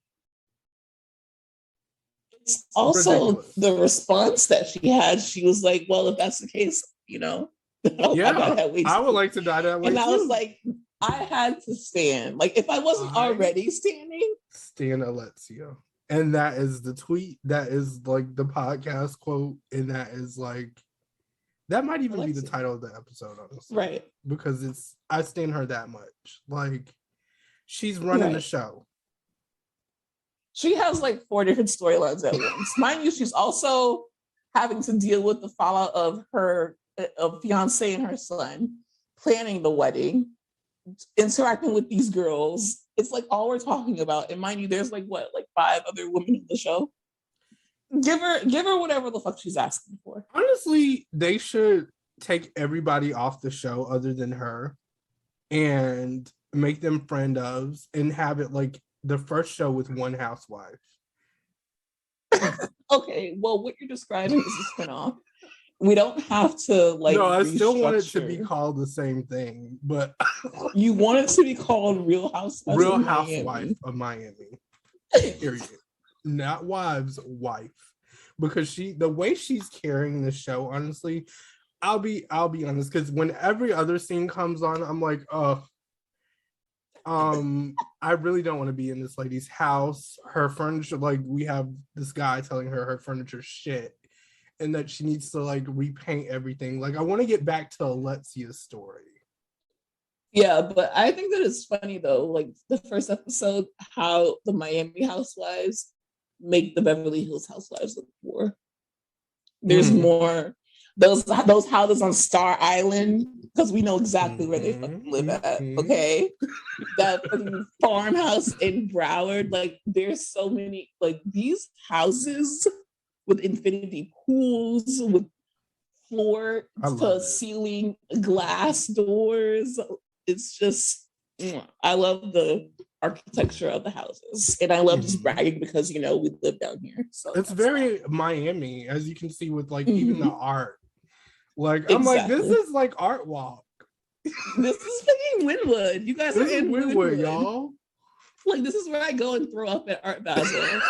It's also ridiculous. The response that she had. She was like, well, if that's the case, you know, I would like to die that way. And I was like, I had to stand. Like, if I wasn't already standing. Stan Alexia. And that is the tweet. That is like the podcast quote. And that is like, that might even be the title of the episode, honestly. Right. Because I stand her that much. Like, she's running the show. She has like 4 different storylines at once. Mind you, she's also having to deal with the fallout of her fiance and her son, planning the wedding, interacting with these girls. It's like all we're talking about. And mind you, there's like 5 other women in the show. Give her whatever the fuck she's asking for. Honestly, they should take everybody off the show other than her and make them friend ofs and have it like the first show with one housewife. Okay, well, what you're describing is a spinoff. We don't have to like. No, I still want it to be called the same thing, but you want it to be called Real Housewives. Real Housewife of Miami. Period. Not wives, wife. Because the way she's carrying the show, honestly, I'll be honest, because when every other scene comes on, I'm like, oh. I really don't want to be in this lady's house. Her furniture, like we have this guy telling her furniture shit and that she needs to like repaint everything. Like I want to get back to Alexia's story. Yeah, but I think that it's funny though, like the first episode, how the Miami housewives make the Beverly Hills housewives look poor. There's more those houses on Star Island, because we know exactly where they fucking live at, okay? That fucking farmhouse in Broward, like there's so many, like these houses with infinity pools, with floor to ceiling glass doors. It's just, I love the architecture of the houses, and I love just bragging because, you know, we live down here. So it's very Miami, as you can see with like even the art. Like I'm like, this is like Art Walk. This is fucking Wynwood. You guys are in Wynwood, y'all. Like this is where I go and throw up at Art Basel.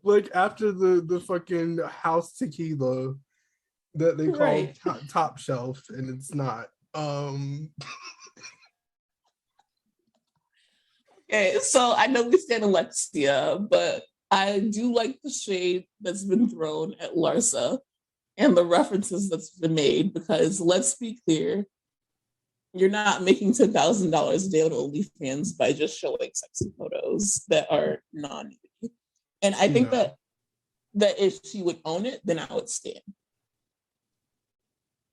Like after the fucking house tequila that they call top shelf, and it's not. Okay, so I know we stand Alexia, but I do like the shade that's been thrown at Larsa and the references that's been made, because let's be clear, you're not making $10,000 a day on OnlyFans by just showing sexy photos that are non-nudity. And I think that if she would own it, then I would stand.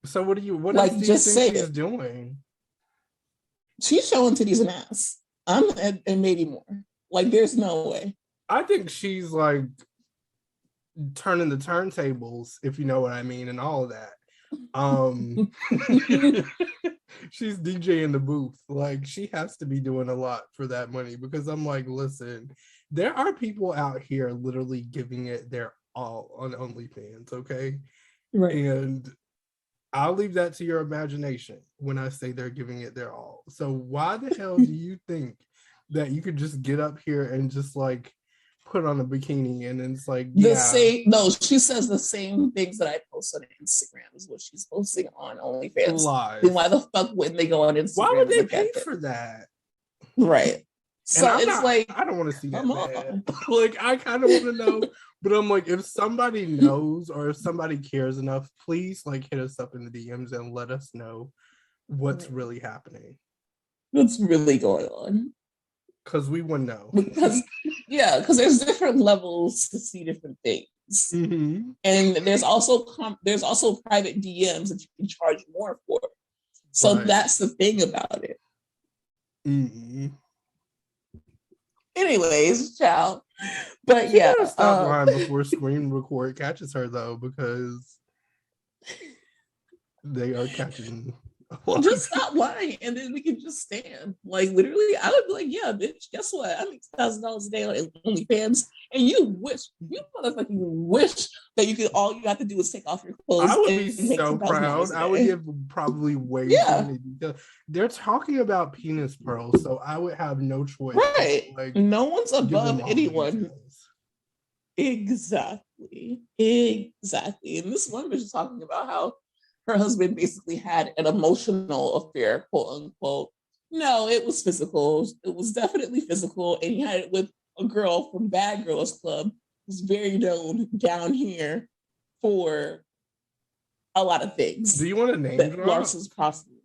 So what else do you think she's doing? She's showing titties and ass. And maybe more. Like there's no way. I think she's like turning the turntables, if you know what I mean, and all of that. She's DJing the booth. Like she has to be doing a lot for that money, because I'm like, listen, there are people out here literally giving it their all on OnlyFans, okay? Right. And I'll leave that to your imagination when I say they're giving it their all. So why the hell do you think that you could just get up here and just like put on a bikini and it's like she says the same things that I post on Instagram is what she's posting on OnlyFans. Lies. Then why the fuck wouldn't they go on Instagram? Why would they pay for that? Right. So I don't want to see that. Like I kind of want to know, but I'm like, if somebody knows or if somebody cares enough, please like hit us up in the DMs and let us know what's really happening. What's really going on? Because we wouldn't know. Because there's different levels to see different things, and there's also private DMs that you can charge more for. So that's the thing about it. Mm-mm. Anyways, child. But She yeah, better stop lying before screen record catches her though, because they are catching a well, lot of just stop lying, and then we can just stand. Like literally, I would be like, "Yeah, bitch. Guess what? I make $1,000 a day on OnlyFans, and you motherfucking wish that you could. All you have to do is take off your clothes I would be and make so $10,000 proud. a I would day." give probably way too Yeah, many details. They're talking about penis pearls, so I would have no choice. right. Like, No one's give them above all the anyone. details. Exactly. And this one bitch is talking about how her husband basically had an emotional affair, quote unquote. No, it was physical. It was definitely physical. And he had it with a girl from Bad Girls Club, who's very known down here for a lot of things Do you want to name that drop? Larson's possibly.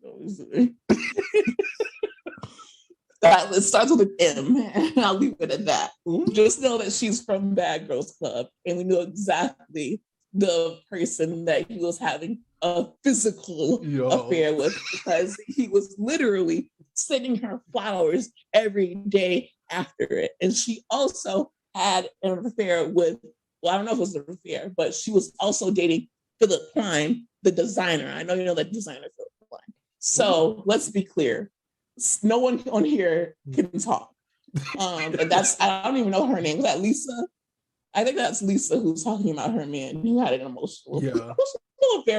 That it starts with an M, and I'll leave it at that. Ooh. Just know that she's from Bad Girls Club, and we know exactly the person that he was having a physical affair with, because he was literally sending her flowers every day after it. And she also had an affair with, well, I don't know if it was an affair, but she was also dating Philip Klein, the designer. I know you know that designer, Philip Klein. So let's be clear. No one on here can talk. And that's, I don't even know her name. Was that Lisa? I think that's Lisa who's talking about her man who had an emotional affair.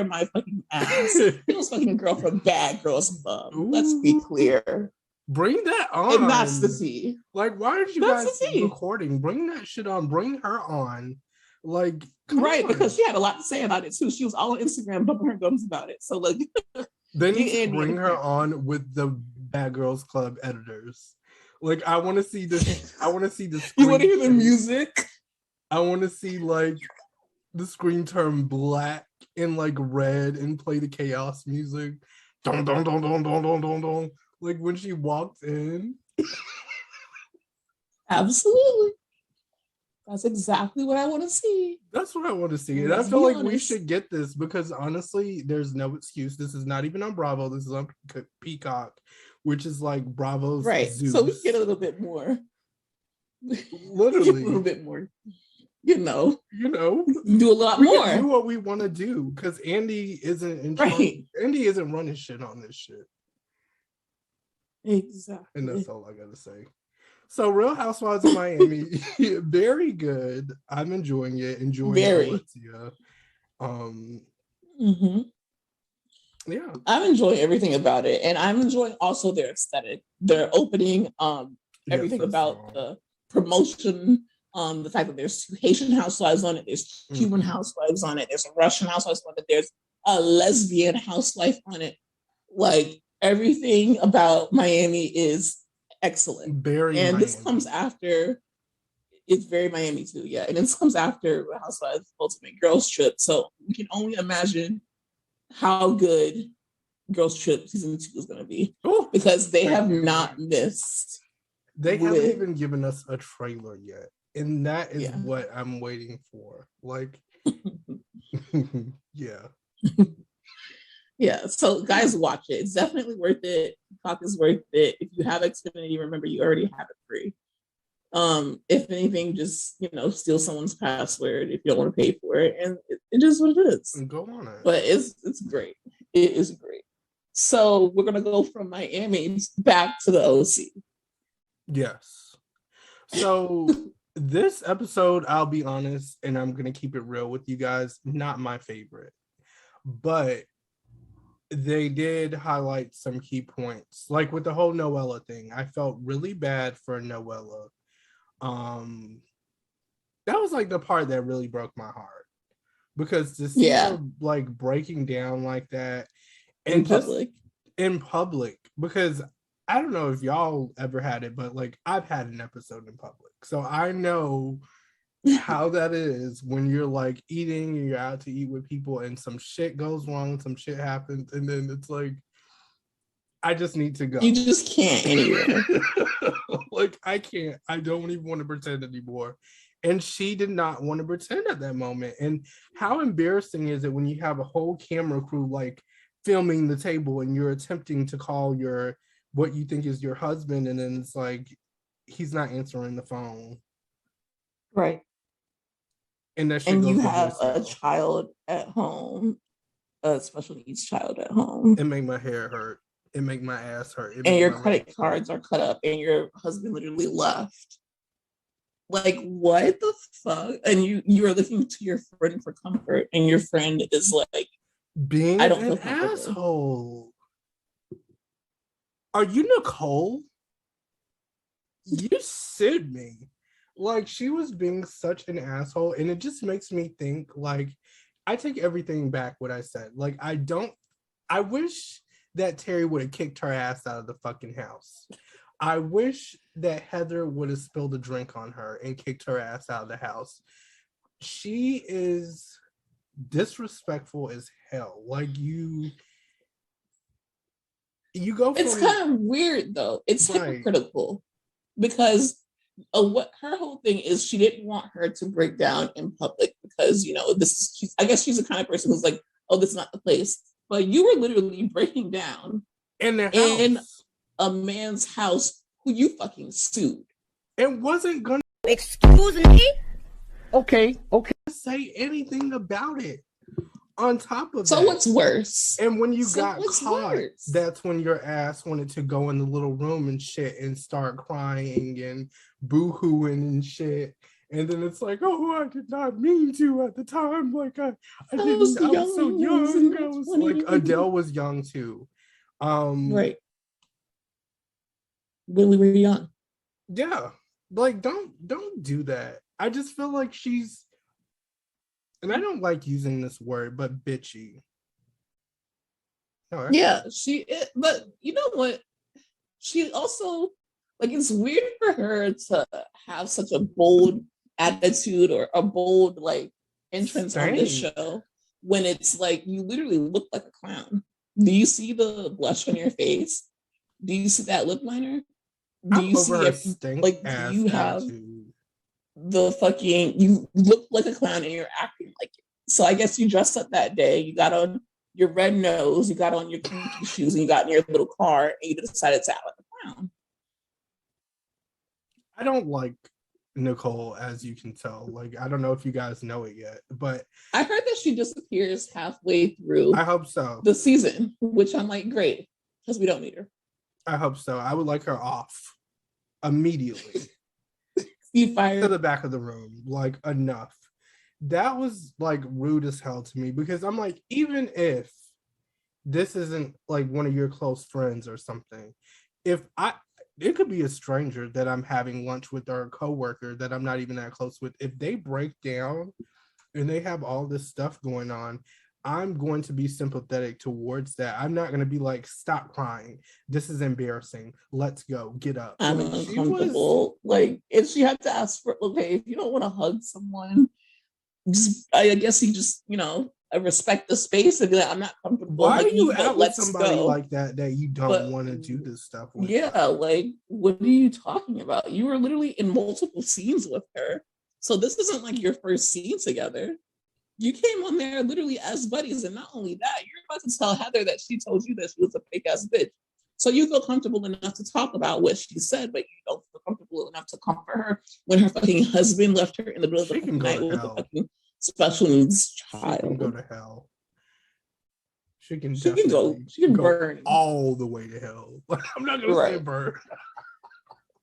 My fucking ass. He was fucking a girl from Bad Girls Club. Let's be clear. Bring that on. And that's the tea. Like, why aren't you guys recording? Bring that shit on. Bring her on. Like, right, because she had a lot to say about it too. She was all on Instagram bumping her gums about it. So like, they need to bring her on with the Bad Girls Club editors. Like, I want to see this. I want to see the. You want to hear the music? I want to see like the screen turn black and like red and play the chaos music. Dun, dun, dun, dun, dun, dun, dun, dun. Like when she walked in. Absolutely. That's exactly what I want to see. That's what I want to see. And I feel like we should get this because honestly, there's no excuse. This is not even on Bravo. This is on Peacock, which is like Bravo's Zeus. So we get a little bit more. Literally. A little bit more. You know, do a lot more. Do what we want to do because Andy isn't in charge. Andy isn't running shit on this shit. Exactly. And that's all I gotta say. So Real Housewives of Miami, very good. I'm enjoying it. Enjoying Alexia. Yeah. I'm enjoying everything about it. And I'm enjoying also their aesthetic, their opening, everything about the promotion, the fact that there's 2 Haitian housewives on it, there's Cuban housewives on it, there's a Russian housewife on it, there's a lesbian housewife on it. Like everything about Miami is excellent. This comes after, it's very Miami too, yeah. And this comes after Housewives Ultimate Girls Trip. So we can only imagine how good Girls Trip season 2 is going to be. Because they have not missed. They haven't even given us a trailer yet. And that is what I'm waiting for. Like, yeah. Yeah, so guys, watch it. It's definitely worth it. Peacock is worth it. If you have Xfinity, remember you already have it free. If anything, just steal someone's password if you don't want to pay for it, and it is what it is. And go on it. But it's great. It is great. So we're gonna go from Miami back to the OC. Yes. So this episode, I'll be honest, and I'm gonna keep it real with you guys, not my favorite, but they did highlight some key points, like with the whole Noella thing. I felt really bad for Noella. That was like the part that really broke my heart, because to see her like breaking down like that and in public, because I don't know if y'all ever had it, but like I've had an episode in public, so I know how that is when you're like eating and you're out to eat with people and some shit goes wrong, some shit happens, and then it's like, I just need to go. You just can't anywhere. Like I don't even want to pretend anymore. And she did not want to pretend at that moment. And how embarrassing is it when you have a whole camera crew like filming the table and you're attempting to call your what you think is your husband, and then it's like he's not answering the phone. Right. And that shit And goes you to have a voicemail. child at home, a special needs child at home. It make my hair hurt. It make my ass hurt. It and make your my credit cards are cut up and your husband literally left. Like, what the fuck? And you are looking to your friend for comfort, and your friend is like, being I don't an feel comfortable. asshole. Are you Nicole? You sued me. Like, she was being such an asshole, and it just makes me think, like, I take everything back what I said. Like, I wish that Terry would have kicked her ass out of the fucking house. I wish that Heather would have spilled a drink on her and kicked her ass out of the house. She is disrespectful as hell. Like, you go from... It's kind of weird though. It's hypocritical because what her whole thing is, she didn't want her to break down in public because, you know, I guess she's the kind of person who's like, oh, this is not the place. But you were literally breaking down in their house, in a man's house who you fucking sued. And wasn't gonna... Excuse me? Okay. Say anything about it. On top of that. So what's worse? And when you got caught, that's when your ass wanted to go in the little room and shit and start crying and boo-hooing and shit. And then it's like, oh, I did not mean to at the time. Like, I was so young. I was like, Adele was young too. Right. When we were young. Yeah. Like, don't do that. I just feel like she's, and I don't like using this word, but bitchy. Yeah, but you know what? She also, like, it's weird for her to have such a bold attitude or a bold, like, entrance on this show when it's like you literally look like a clown. Do you see the blush on your face? Do you see that lip liner? Do you see like, do you have the fucking, you look like a clown and you're acting like it. So I guess you dressed up that day, you got on your red nose, you got on your kinky shoes, and you got in your little car, and you decided to act like a clown. I don't like Nicole, as you can tell. Like, I don't know if you guys know it yet, but I heard that she disappears halfway through. I hope so. The season, which I'm like, great, because we don't need her. I hope so. I would like her off immediately. You fired to the back of the room. Like, enough. That was like rude as hell to me, because I'm like, even if this isn't like one of your close friends or something, it could be a stranger that I'm having lunch with or a coworker that I'm not even that close with. If they break down and they have all this stuff going on, I'm going to be sympathetic towards that. I'm not going to be like, stop crying. This is embarrassing. Let's go. Get up. I'm uncomfortable. Like, if she had to ask for, okay, if you don't want to hug someone, I guess you just, you know, I respect the space and be like, I'm not comfortable. Why are you out with somebody like that you don't want to do this stuff with? Yeah, like, what are you talking about? You were literally in multiple scenes with her. So this isn't like your first scene together. You came on there literally as buddies, and not only that, you're about to tell Heather that she told you that she was a fake ass bitch. So you feel comfortable enough to talk about what she said, but you don't feel comfortable enough to comfort her when her fucking husband left her in the middle of the night with a fucking special needs child. She can go to hell. She can burn all the way to hell. I'm not gonna say burn.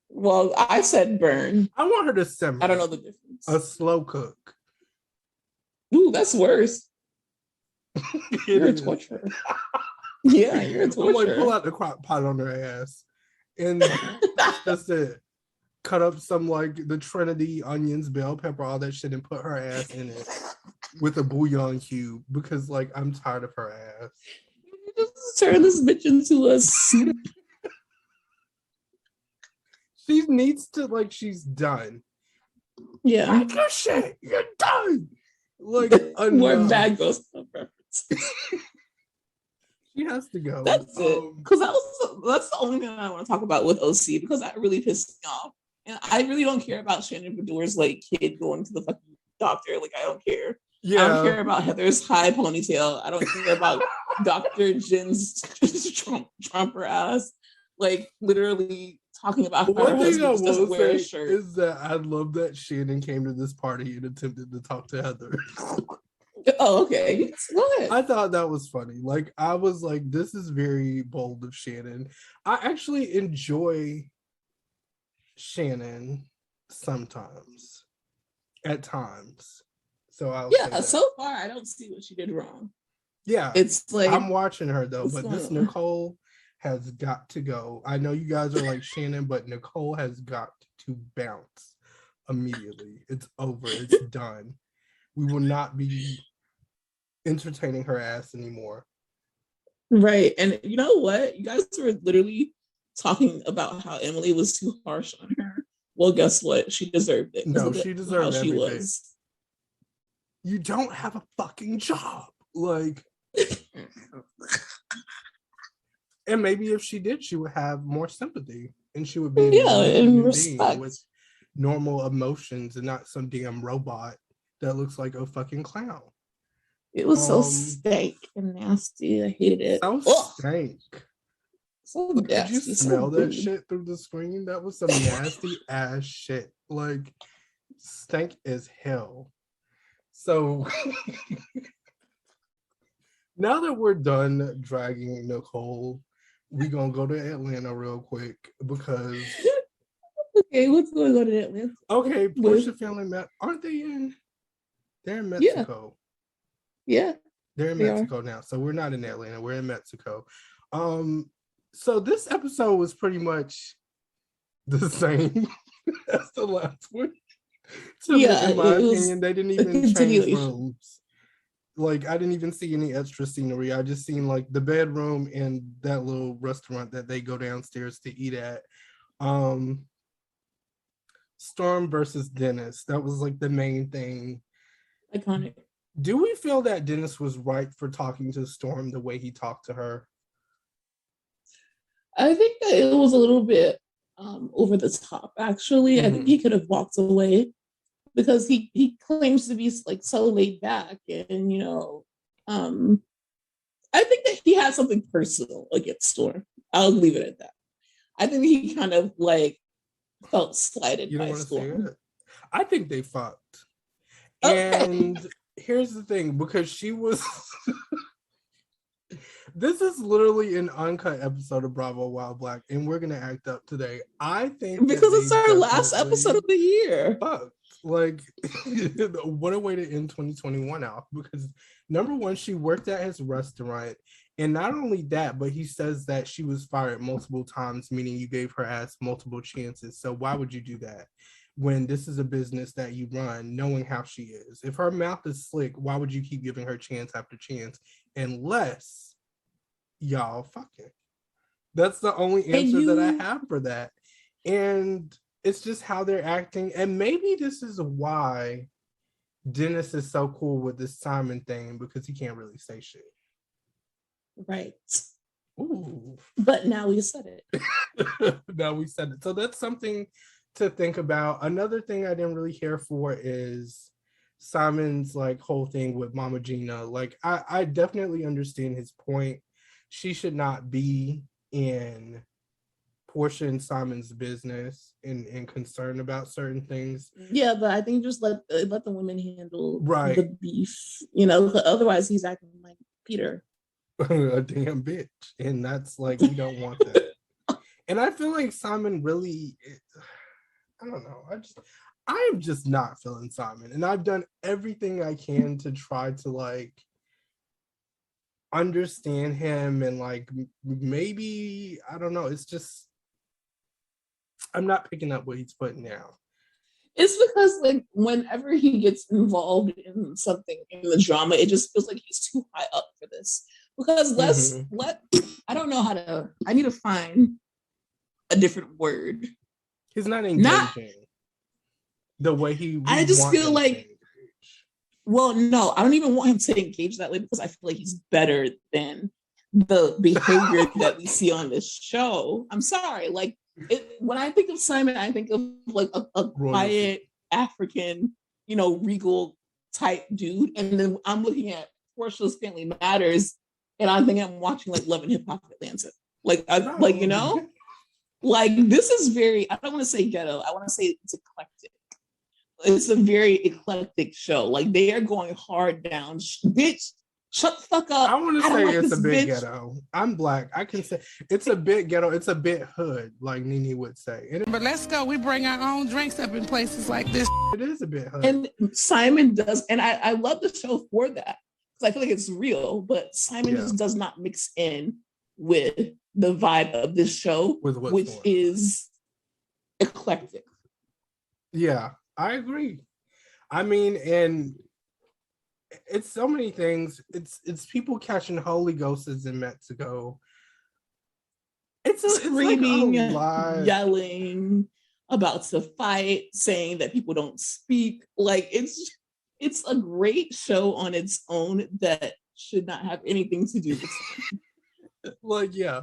Well, I said burn. I want her to simmer. I don't know the difference. A slow cook. Ooh, that's worse. You're a torturer. Yeah, you're a torturer. I'm like, pull out the crock pot on her ass, and that's it. Cut up some, like, the Trinity, onions, bell pepper, all that shit, and put her ass in it with a bouillon cube, because, like, I'm tired of her ass. You just turn this bitch into a soup. She needs to, like, she's done. Yeah. Like your shit, you're done. Like, more bad ghost reference. She has to go. That's it. Because that's the only thing I want to talk about with OC, because that really pissed me off. And I really don't care about Shannon Bedour's, like, kid going to the fucking doctor. Like, I don't care. Yeah. I don't care about Heather's high ponytail. I don't care about Dr. Jin's Trumper ass. like literally talking about how her One thing I husband just doesn't will wear a say shirt. is that I love that Shannon came to this party and attempted to talk to Heather. Oh, okay. Go ahead. I thought that was funny. Like, I was like, this is very bold of Shannon. I actually enjoy Shannon sometimes, at times. So I'll say that. So far I don't see what she did wrong. Yeah, it's like I'm watching her though, but this on? Nicole has got to go. I know you guys are like Shannon, but Nicole has got to bounce immediately. It's over. It's done. We will not be entertaining her ass anymore. Right. And you know what? You guys were literally talking about how Emily was too harsh on her. Well, guess what? She deserved it. No, she deserved how she everything. was. You don't have a fucking job. Like, and maybe if she did, she would have more sympathy and she would be and respect with normal emotions and not some damn robot that looks like a fucking clown. It was so stank and nasty. I hated it. So stank. So like, nasty. Did you smell that shit through the screen? That was some nasty ass shit. Like, stank as hell. So now that we're done dragging Nicole, we gonna go to Atlanta real quick because okay, what's going on in Atlanta? Okay, Porsha family aren't they in? They're in Mexico. Yeah. They're in Mexico now. So we're not in Atlanta, we're in Mexico. So this episode was pretty much the same as the last one. In my opinion, they didn't even change rooms. Like, I didn't even see any extra scenery. I just seen like the bedroom and that little restaurant that they go downstairs to eat at. Storm versus Dennis. That was like the main thing. Iconic. Do we feel that Dennis was right for talking to Storm the way he talked to her? I think that it was a little bit over the top, actually. I think he could have walked away because he claims to be like so laid back, and I think that he had something personal against Storm. I'll leave it at that. I think he kind of like felt slighted by Storm. I think they fucked. Okay. And here's the thing, because she was this is literally an uncut episode of Bravo Wild Black, and we're gonna act up today. I think because it's our last episode of the year. Fucked. Like, what a way to end 2021 out, because number one, she worked at his restaurant, and not only that, but he says that she was fired multiple times, meaning you gave her ass multiple chances. So why would you do that when this is a business that you run, knowing how she is? If her mouth is slick, why would you keep giving her chance after chance unless y'all fucking? That's the only answer that I have for that. And it's just how they're acting. And maybe this is why Dennis is so cool with this Simon thing, because he can't really say shit. Right. Ooh. But now we said it. Now we said it. So that's something to think about. Another thing I didn't really care for is Simon's like whole thing with Mama Gina. Like, I definitely understand his point. She should not be in Porsha and Simon's business and concerned about certain things. Yeah, but I think just let the women handle the beef. Otherwise he's acting like Peter. A damn bitch. And that's like, we don't want that. And I feel like Simon really, I don't know. I'm just not feeling Simon. And I've done everything I can to try to like understand him and like maybe, I don't know. It's just, I'm not picking up what he's putting down. It's because like whenever he gets involved in something in the drama, it just feels like he's too high up for this. Because I don't know how to, I need to find a different word. He's not engaging the way he I just feel like, well, no, I don't even want him to engage that way, because I feel like he's better than the behavior that we see on this show. I'm sorry. Like, when I think of Simon, I think of like a quiet African, regal type dude. And then I'm looking at Porsha's Family Matters, and I'm thinking I'm watching like Love and Hip Hop Atlanta. Like, Like, this is very, I don't want to say ghetto, I want to say it's eclectic. It's a very eclectic show. Like, they are going hard down. Bitch, shut the fuck up. I want to don't say like it's this a bit bitch. ghetto. I'm Black. I can say it's a bit ghetto. It's a bit hood, like Nene would say. But let's go. We bring our own drinks up in places like this. It is a bit hood. And Simon does, and I love the show for that, because I feel like it's real, but Simon just does not mix in with the vibe of this show, which is eclectic. Yeah, I agree. I mean, and it's so many things. It's people catching Holy Ghosts in Mexico. It's Screaming, like a lot. Yelling, about to fight, saying that people don't speak. Like, it's a great show on its own that should not have anything to do with like, yeah,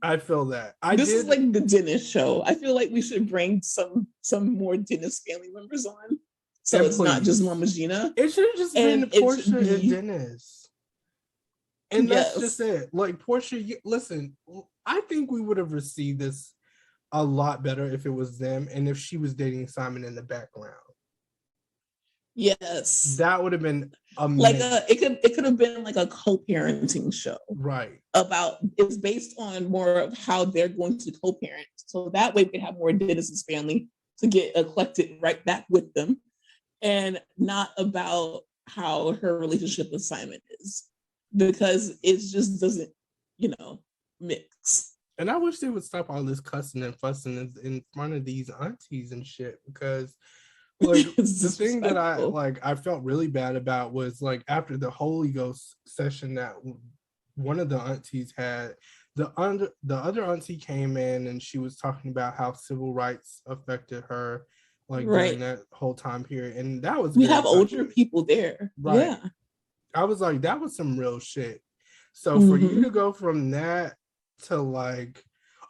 I feel that. This is like the Dennis show. I feel like we should bring some more Dennis family members on, so it's not just Mama Gina. It should have just been Porsha and Dennis, and that's just it. Like, Porsha, listen, I think we would have received this a lot better if it was them, and if she was dating Simon in the background. Yes, that would have been amazing. Like it could have been like a co-parenting show, right? It's based on more of how they're going to co-parent, so that way we can have more Dennis's family to get eclectic right back with them, and not about how her relationship with Simon is, because it just doesn't, mix. And I wish they would stop all this cussing and fussing in front of these aunties and shit, because like the thing that I felt really bad about was, like, after the Holy Ghost session that one of the aunties had, the other auntie came in and she was talking about how civil rights affected her, like, during that whole time period. And that was, we have older people there. Right. Yeah. I was like, that was some real shit. So for you to go from that to, like,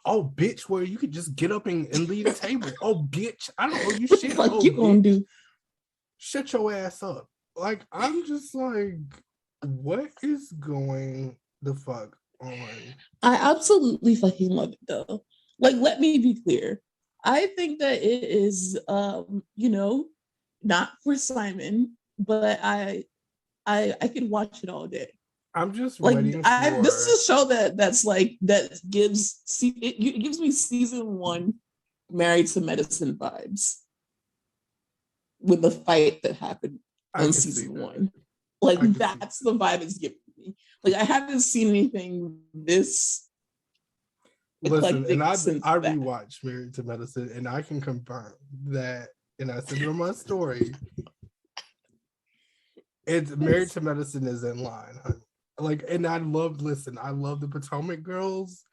oh, bitch, where you could just get up and leave the table. Oh, bitch, I don't owe you shit. Like, you gonna do? Shut your ass up. Like, I'm just like, what is going the fuck on? I absolutely fucking love it, though. Like, let me be clear. I think that it is, not for Simon, but I could watch it all day. I'm just waiting for... This is a show that gives me season 1 Married to Medicine vibes with the fight that happened in season 1. Like, that's the vibe it's giving me. Like, I haven't seen anything this. Listen, and I rewatched Married to Medicine, and I can confirm that, and I said it on my story. It's Married to Medicine is in line, honey. Like, and I love the Potomac girls,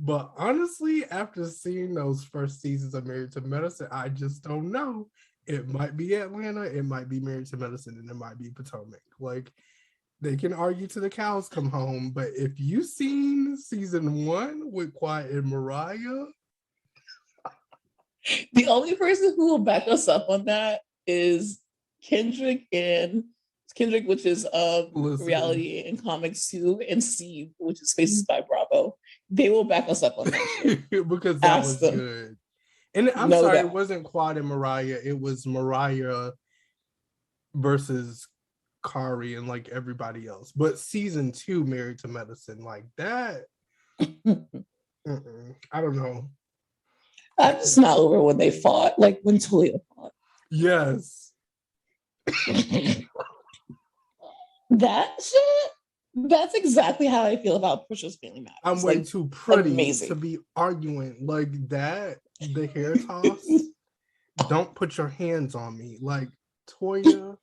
but honestly, after seeing those first seasons of Married to Medicine, I just don't know. It might be Atlanta, it might be Married to Medicine, and it might be Potomac. Like, they can argue till the cows come home, but if you've seen season 1 with Quiet and Mariah, the only person who will back us up on that is Kendrick, which is reality and comics too, and Steve, which is Faces by Bravo. They will back us up on that shit. because that was good. And I'm sorry, it wasn't Quad and Mariah. It was Mariah versus Kari and, like, everybody else. But season 2, Married to Medicine, like that, I don't know. I'm just not over when they fought, like when Toya fought. Yes. That shit, that's exactly how I feel about Porsha's Family Matters. I'm way too pretty to be arguing like that. The hair toss. Don't put your hands on me. Like, Toya.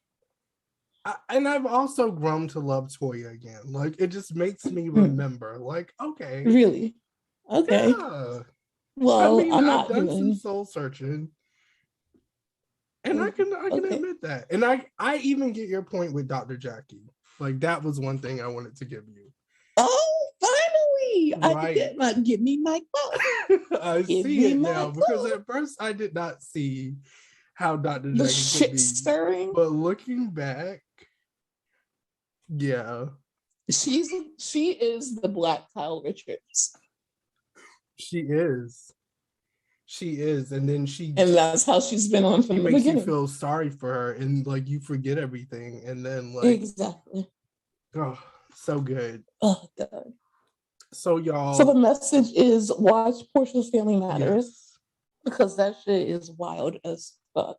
And I've also grown to love Toya again. Like, it just makes me remember. Like, okay. Really? Okay. Yeah. Well, I've done some soul searching. And I can admit that. And I even get your point with Dr. Jackie. Like, that was one thing I wanted to give you. Oh, finally! Right. Give me my quote. I see it now, because at first I did not see how Dr. Jackie could be stirring. But looking back, yeah, she is the Black Kyle Richards. She is. She is, and then and that's how she's been on from she the makes you beginning. feel sorry for her, and like you forget everything, and then like Exactly. oh, so good. Oh God. So y'all. So the message is watch Porsha's Family Matters, Yes. because that shit is wild as fuck,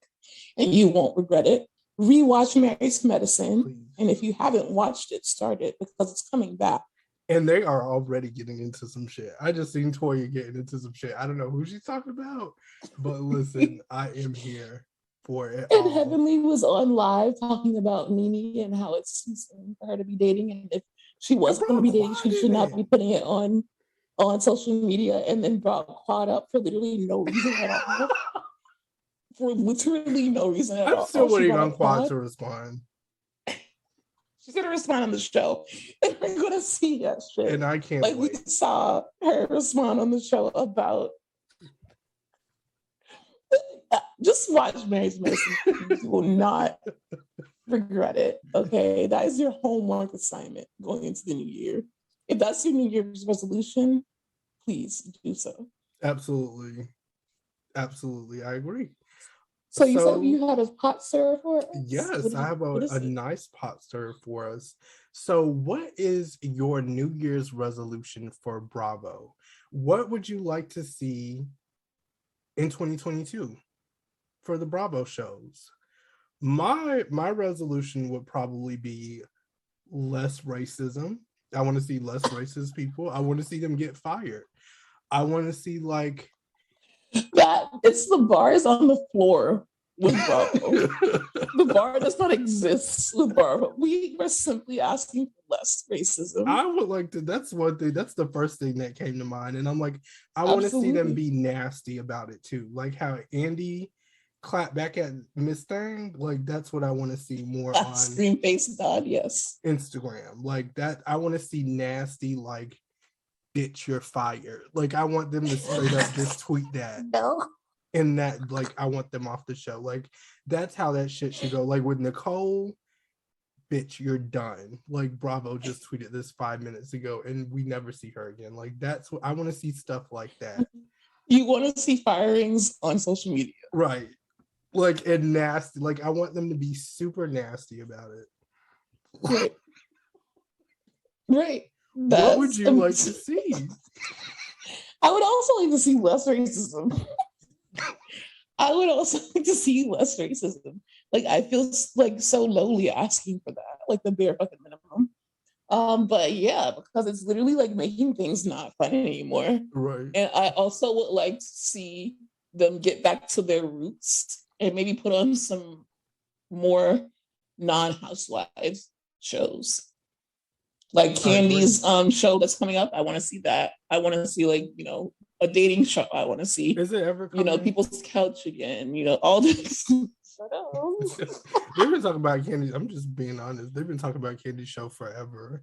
and you won't regret it. Rewatch Mary's Medicine, Please. and if you haven't watched it, start it because it's coming back. And they are already getting into some shit. I just seen Toya getting into some shit. I don't know who she's talking about, but listen, I am here for it And all. Heavenly was on live talking about Nene and how it's insane for her to be dating, and if she wasn't going to be dating, she should not be putting it on social media, and then brought Quad up for literally no reason at all. For literally no reason at all. I'm still waiting on Quad to respond. She's gonna respond on the show, and we're gonna see that shit. And I can't like wait. We saw her respond on the show about. Just watch Mary's Medicine. You will not regret it. Okay, that is your homework assignment going into the new year. If that's your New Year's resolution, please do so. Absolutely, I agree. So you said you had a pot stirrer for us? Yes, I have a nice pot stirrer for us. So what is your New Year's resolution for Bravo? What would you like to see in 2022 for the Bravo shows? My resolution would probably be less racism. I want to see less racist people. I want to see them get fired. I want to see like that. It's the bars on the floor with Bravo. The bar does not exist with Bravo. We were simply asking for less racism. I would like to. That's one thing. That's the first thing that came to mind, and I'm like, I want to see them be nasty about it too, like how Andy clapped back at Miss Thing. Like that's what I want to see more on Screen face God. Yes, Instagram. Like that. I want to see nasty like. Bitch, you're fired. Like I want them to straight up just tweet that. No. And that like I want them off the show. Like that's how that shit should go. Like with Nicole, bitch, you're done. Like Bravo just tweeted this 5 minutes ago and we never see her again. Like that's what I want to see, stuff like that. You want to see firings on social media. Right. Like and nasty. Like I want them to be super nasty about it. Right. Right. What would you like to see? I would also like to see less racism. I would also like to see less racism. Like I feel like so lowly asking for that, like the bare fucking minimum. But yeah, because it's literally like making things not fun anymore. Right. And I also would like to see them get back to their roots and maybe put on some more non-housewives shows. Like Candy's show that's coming up. I want to see that. I want to see like, you know, a dating show. I want to see, is it ever coming? You know, people's couch again, you know, all this. Shut up. They've been talking about Candy. I'm just being honest. They've been talking about Candy's show forever.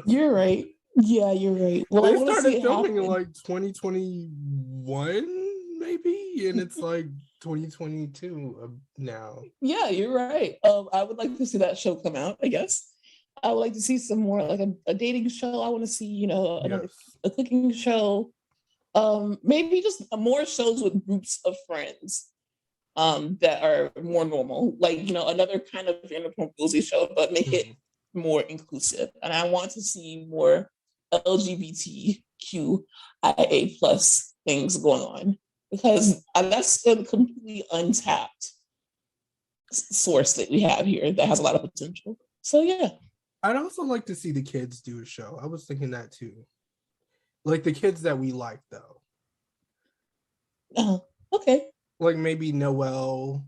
You're right. Yeah, you're right. Well, they I started filming in like 2021, maybe, and it's like 2022 now. Yeah, you're right. I would like to see that show come out, I guess. I would like to see some more like a dating show. I want to see, you know, a cooking show. Maybe just more shows with groups of friends that are more normal. Like, you know, another kind of Vanderpump Rules show, but make it more inclusive. And I want to see more LGBTQIA plus things going on because that's a completely untapped source that we have here that has a lot of potential. So yeah. I'd also like to see the kids do a show. I was thinking that too. Like the kids that we like, though. Oh, okay. Like maybe Noelle,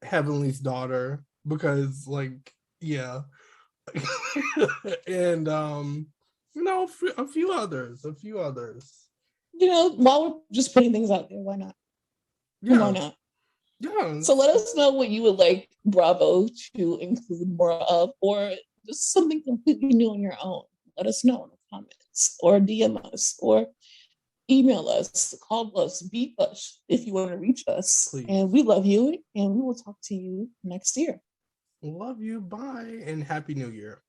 Heavenly's daughter, because like, yeah. And you know, a few others. You know, while we're just putting things out there, why not? Yeah. Why not? Yeah. So let us know what you would like Bravo to include more of, or just something completely new on your own. Let us know in the comments, or DM us, or email us, call us, beep us if you want to reach us. Please. And we love you, and we will talk to you next year. Love you. Bye, and Happy New Year.